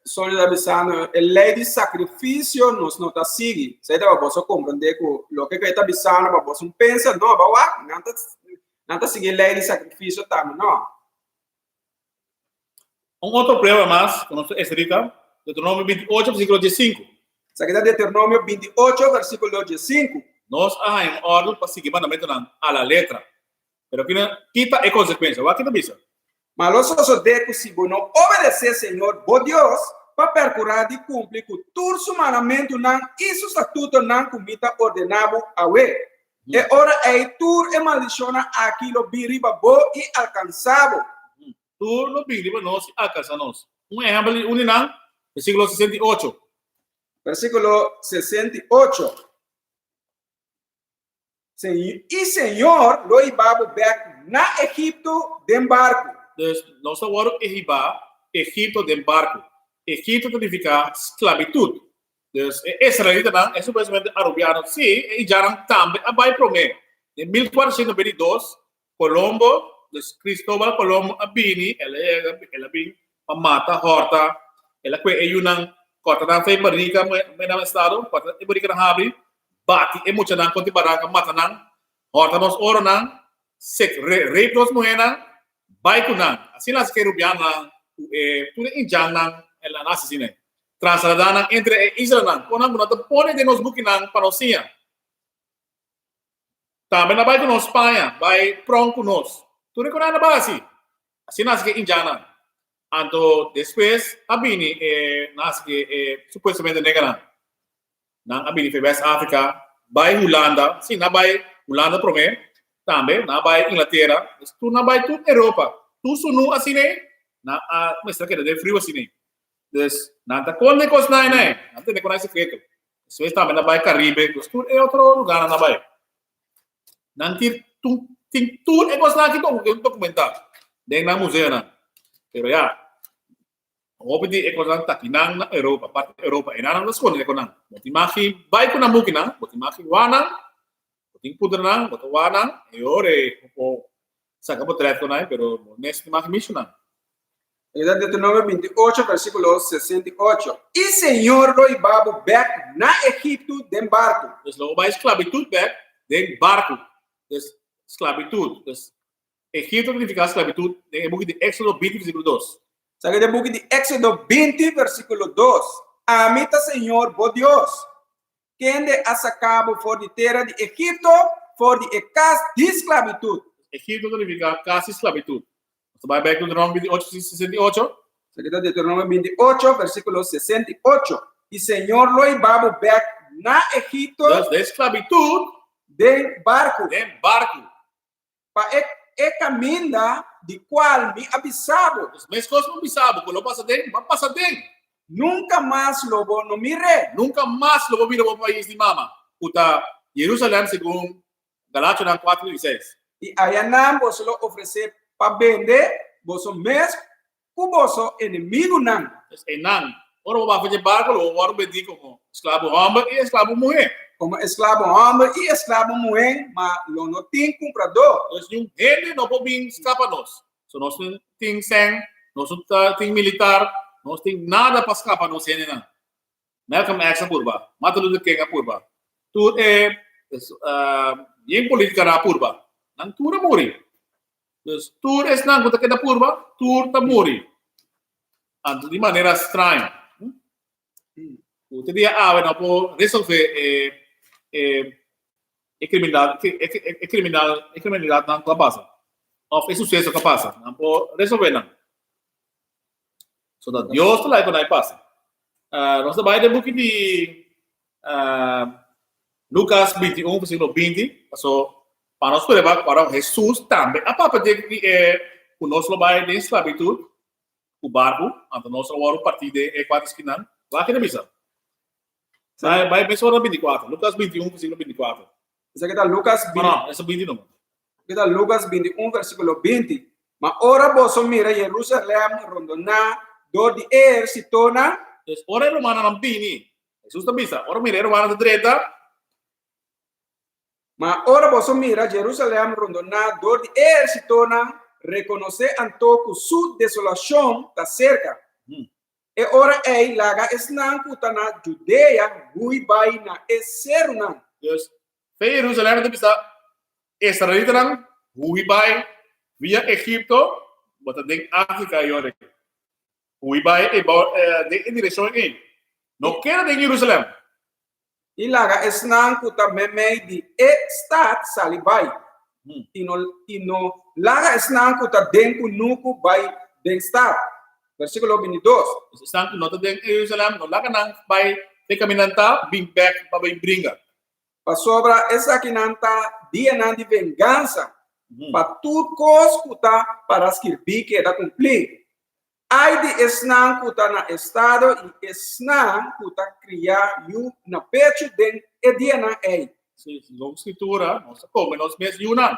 B: só está avisando, a lei de sacrifício nos não está seguindo. Você deve você compreender que o que está avisando, para você pensa, não, não está seguindo a lei de sacrifício também, não.
A: Outro problema mais, que nós escrita, Deuteronômio 28, versículo 15.
B: Essa aqui é Deuteronômio 28, versículo 15.
A: Nós há ordem para seguir mandamento a la letra. Pero quita é consequência. O que não bisa?
B: Mas nós só de que se não obedecer, Senhor, bom Deus, para percurar de cumprir com todo o mandamento não isso estatuto não comita ordenado a we. E ora é tur e maliciona aquilo biriba bo e alcançado.
A: Tu no bili ba nos alcança nos. Exemplo uninang versículo 68.
B: Versículo 68. E Senhor lo ibabo back na Egipto de barco.
A: Dus nosso word Egipto de barco. Egipto significa esclavitud. Dus Israelita dan é simplesmente arabiano sim e jarang também abai prome. Em 1492 Colombo, dus Cristóbal Colombo abini ela bin pamata horta ela que é unang kota na fei barrica menam estado kota e barrica na habri bati e mucha nang konti baraka mata nang horta nos oro nang sek rape nos muhena baik nang assim las que rubiana tudo em jang nang ela assassine transladana entre Israel nang konang muna pone de nos bukinang panosia também na baik nos Espanha vai pronto nos tudo com na base assim nas que em jang nang anto después abini nas que supuestamente negaran nang abini foi West Africa vai Holanda sim na vai Holanda prome também na vai Inglaterra tu na vai tudo Europa tu sunu assim na mas que de frio assim dus nanta conne cos nai nanta ne conai secreto isso está na vai Caribe tu é outro lugar na vai nanti tu ting tu é cos na que documentar dentro na museu na pero ya obedi e cosa takinang na Europa parte Europa inanang na skon ekonang motimaki bai ko na mukina motimaki wana moting pudranang motowanang e ore po sa kapot ko na pero next maki missionan.
B: Então, Deuteronômio 28, versículo 68. E Senhor lo ibabo back na Egipto de barco.
A: Dus lo ba esclavitud back de barco. Dus esclavitud. Dus Egipto significa esclavitud en el book de Éxodo 20 versículo 2.
B: Sabe do book de Éxodo 20 versículo 2. Amita Senhor, bo Deus, quem de a sacabo for de terra de Egipto, for de casa de esclavitud.
A: Egipto significa casa esclavitud. Você vai back to Deuteronômio 28, 68.
B: Sabe do Deuteronômio 28 versículo 68. E Senhor lo ibabo back na Egipto.
A: De esclavitud
B: de barco.
A: De barco.
B: Pa e caminda de qual me avisado.
A: Mas coisas não avisado, quando passa dentro, vai passar dentro.
B: Nunca mais lobo no mire.
A: Nunca mais lobo vira para o país de mama. Uta Jerusalém segundo Galátia 4:16.
B: E aí não você lo oferecer para vender, você mesmo com você inimigo não.
A: É não. Ora vai fazer barco, ou vai vender como escravo homem e escravo mulher.
B: Como escravo homem e escravo mulher, mas não tem comprador.
A: Nós ele não pode escapar nós. So nós não tem sangue, nós não tem militar, nós tem nada para escapar nós ainda não. Malcolm X purba, Martin Luther King purba. Tudo é em política na purba. Não tudo morre. Dus tudo é não quando queda purba, tudo tá morre. Anto de maneira estranha. O dia não pode resolver criminalidade não capaz. Ou é sucesso capaz. Não pode resolver não. So that Deus está lá quando aí passa. Nós trabalhamos no book de Lucas 21, versículo 20. So, para nós levar para Jesus também. A papa de o nosso trabalho de esclavitud, o barco, então nós vamos partir de quatro esquinas. Lá que não precisa. Vai pensar no 24. Lucas 21, versículo 24.
B: Isso aqui está Lucas 20.
A: Não, esse 20 não.
B: Aqui está Lucas 21, versículo 20. Mas ora você mira Jerusalém, rondona, do de se torna.
A: Ora é romana não bini. Jesus está bisa. Ora mira romana de direita.
B: Mas ora você mira Jerusalém, rondona, do de se torna, reconhecer antoco sua desolação está cerca. E ora ei laga esnan kutana Judeia gui baina eseruna.
A: Dus fe Jerusalém de bisa Israelita nang gui bai via Egipto, bota de África yore. Gui bai de em direção em. Não quer de Jerusalém.
B: E laga esnan kuta meme di stat salibai. Ino laga esnan kuta denku nuku bai den stat. Versículo 22.
A: Están nota de Jerusalém, no lá kanang by de caminanta, bring back para bringa.
B: Para sobra essa que nanta dia nan de vingança.
A: Mhm.
B: Para tudo coisa que tá para escrever que está cumprir. Ai de esnan que tá na estado e esnan que tá criar you na pecho den e dia na ei.
A: Sim, longa escritura, nós como nós mesmos Yunan.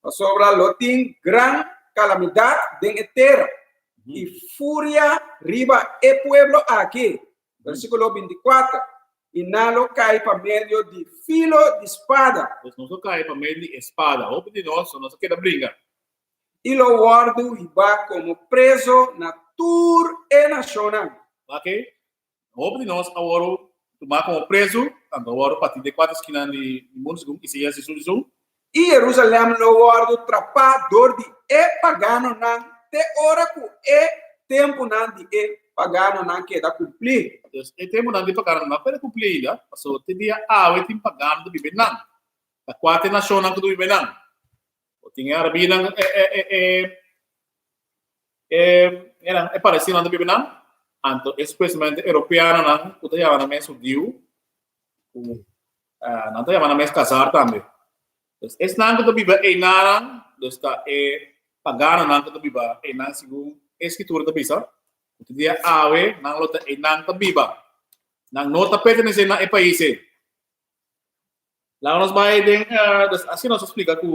B: Para sobra lotin gran calamidade den e terra. Y furia riba e pueblo aquí. Versículo 24. Y nalo cae para medio de filo de espada.
A: Pues nós cai para meio de espada. Opa de nós queda bringa.
B: Y lo guardo y va como preso na tur e nacional.
A: Ok? Opa de nós agora tomar como preso, tanto agora partir de quatro esquinas de mundo segundo e se esse solução.
B: Y Jerusalén lo guardo trapador de e pagano nan te ora ku e tempo nan de e pagano nan que da cumprir.
A: Dus e tempo não de pagar não para cumprir, já. Passou te dia awe tim pagando do bibenang. A quatro nação não do bibenang. O tinha arabi nang era parecido não do bibenang. Anto especialmente europeano nang o tava na mesa diu. O não tava na mesa casar também. Dus es nang do biba e narang, dus ta e pagano nang do biba e nang sigu escritura do bisa. O dia awe nang lota e nang do biba. Nang nota pertenece na e país. Lá nós vai den assim nós explica que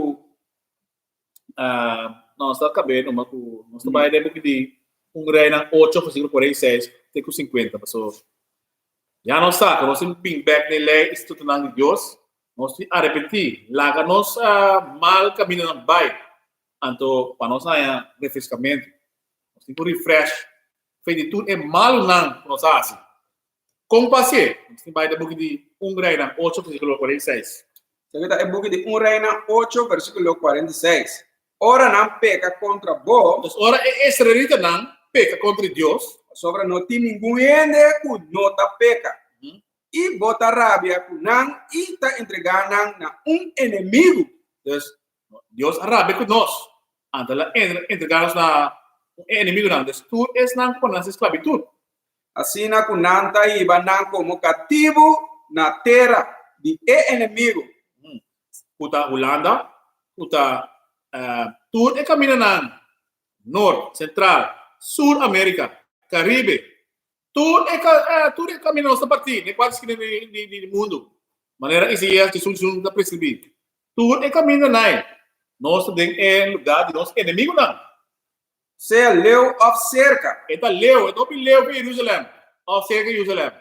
A: nós está cabendo uma que nós vai den porque de rei nang 8 versículo 46 até 50 passou. Já nós sabe, nós bring back na lei instituto nang de Deus. Nós arrepentir, laga nós mal caminho na bai, anto para nós aí refrescamento, nós temos que refresh, feito tudo é mal não nós assim, com paciência, nós temos que dar book de reina 8 versículo 46.
B: Você é book de reina 8 versículo 46. Ora não peca contra vós.
A: Então ora é israelita não peca contra Deus.
B: Sobre não tem ninguém ainda que não tá peca. E bota rabia kunang e está entregando na inimigo.
A: Dus Deus rabia com nós. Antala entregamos na inimigo não. Dus tu és não com nossa esclavitud.
B: Assim na kunang tá iba nang como cativo na terra de inimigo.
A: Puta Holanda, puta tu é caminho na Norte, Central, Sul América, Caribe. Tudo é caminho nossa partida, quase que no mundo. Maneira esse é que solução da perceber. Tudo é caminho não. Nós temos lugar de nosso inimigo não.
B: Se é leu of cerca.
A: É leu para Jerusalém, of cerca Jerusalém.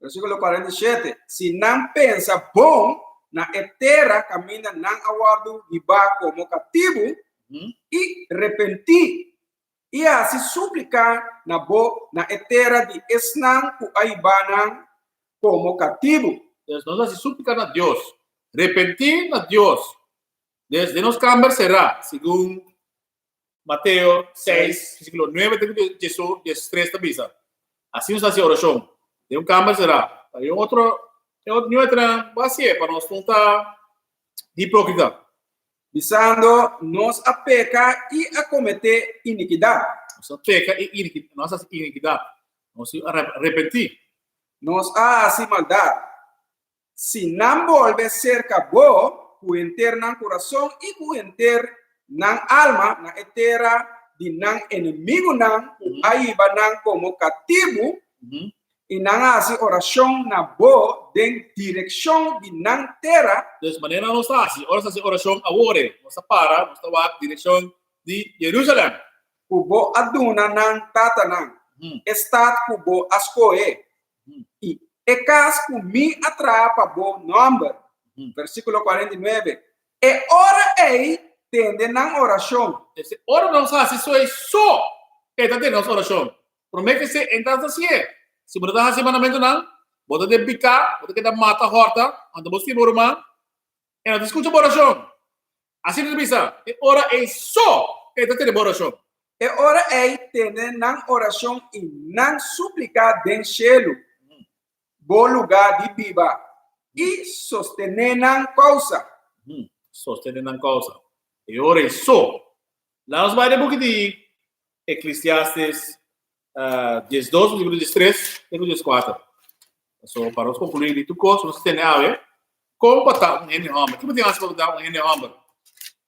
B: Versículo 47. Se não pensa bom na terra caminha não aguardo e vá como cativo e repentir. E assim suplicar na terra de esnan ku aibanan como cativo.
A: Nós assim suplicar a Deus, repentir a Deus. Desde nos conversará, segundo Mateus 6, versículo 9, Jesus 13 também. Assim nos faz oração. Tem conversará. Aí outro vai para nós não estar hipócrita.
B: Visando nos a pecar e a cometer iniquidade.
A: Nossa peca e iniquidade. Nós arrepentir.
B: Nos a assim maldade. Se não volve cerca bo, ku enter nang coração e ku enter nang alma na terra de nang inimigo nang, aí ba nang como cativo, e nang assim oração na bo den direção de nang terra.
A: Dus maneira nós assim, oração agora, nós para, nós vai direção de Jerusalém.
B: Kubo aduna nang tata nang, estat kubo askoe, e ecas kumi atrapa bo number. Versículo 49. E ora ei tende nang oração.
A: Esse ora não assim, só é tende nossa oração. Promete-se então assim é. Se você está fazendo mandamento não, você deve picar, você deve matar a horta, quando você tem rumah, e não escuta a oração. Assim não precisa. E ora é só que está tendo oração.
B: E ora é tendo na oração e não suplicar den cielo, bom lugar de viva e sostener na causa.
A: Sostener na causa. E ora é só. Lá nós vai de Eclesiastes 12, versículo 13, versículo 14. So, para os concluir de tu curso, você tem a ver como botar N homem. Que podemos botar N homem?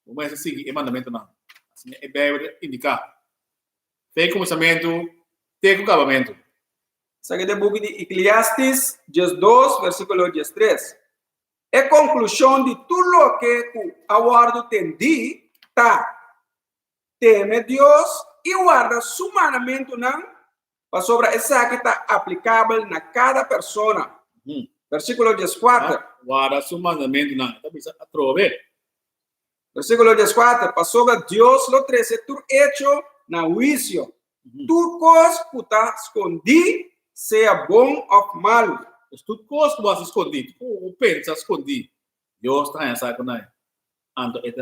A: Vamos seguir o mandamento não. Assim, é bem indicar. Tem começamento, tem acabamento.
B: Segue do book de Eclesiastes 12, versículo 13. É conclusão de tudo o que o aguardo tendi, tá? Teme Deus e guarda su mandamento não, para sobre essa que está aplicável na cada pessoa. Versículo 14.
A: Guarda su mandamento não. Então, precisa atrove.
B: Versículo 14. Para sobre Deus lo 13, tu hecho na juicio. Tu cos que está escondido, seja bom ou malo.
A: Tudo coisa que você escondido, o pensa escondido. Deus está em essa coisa. Ando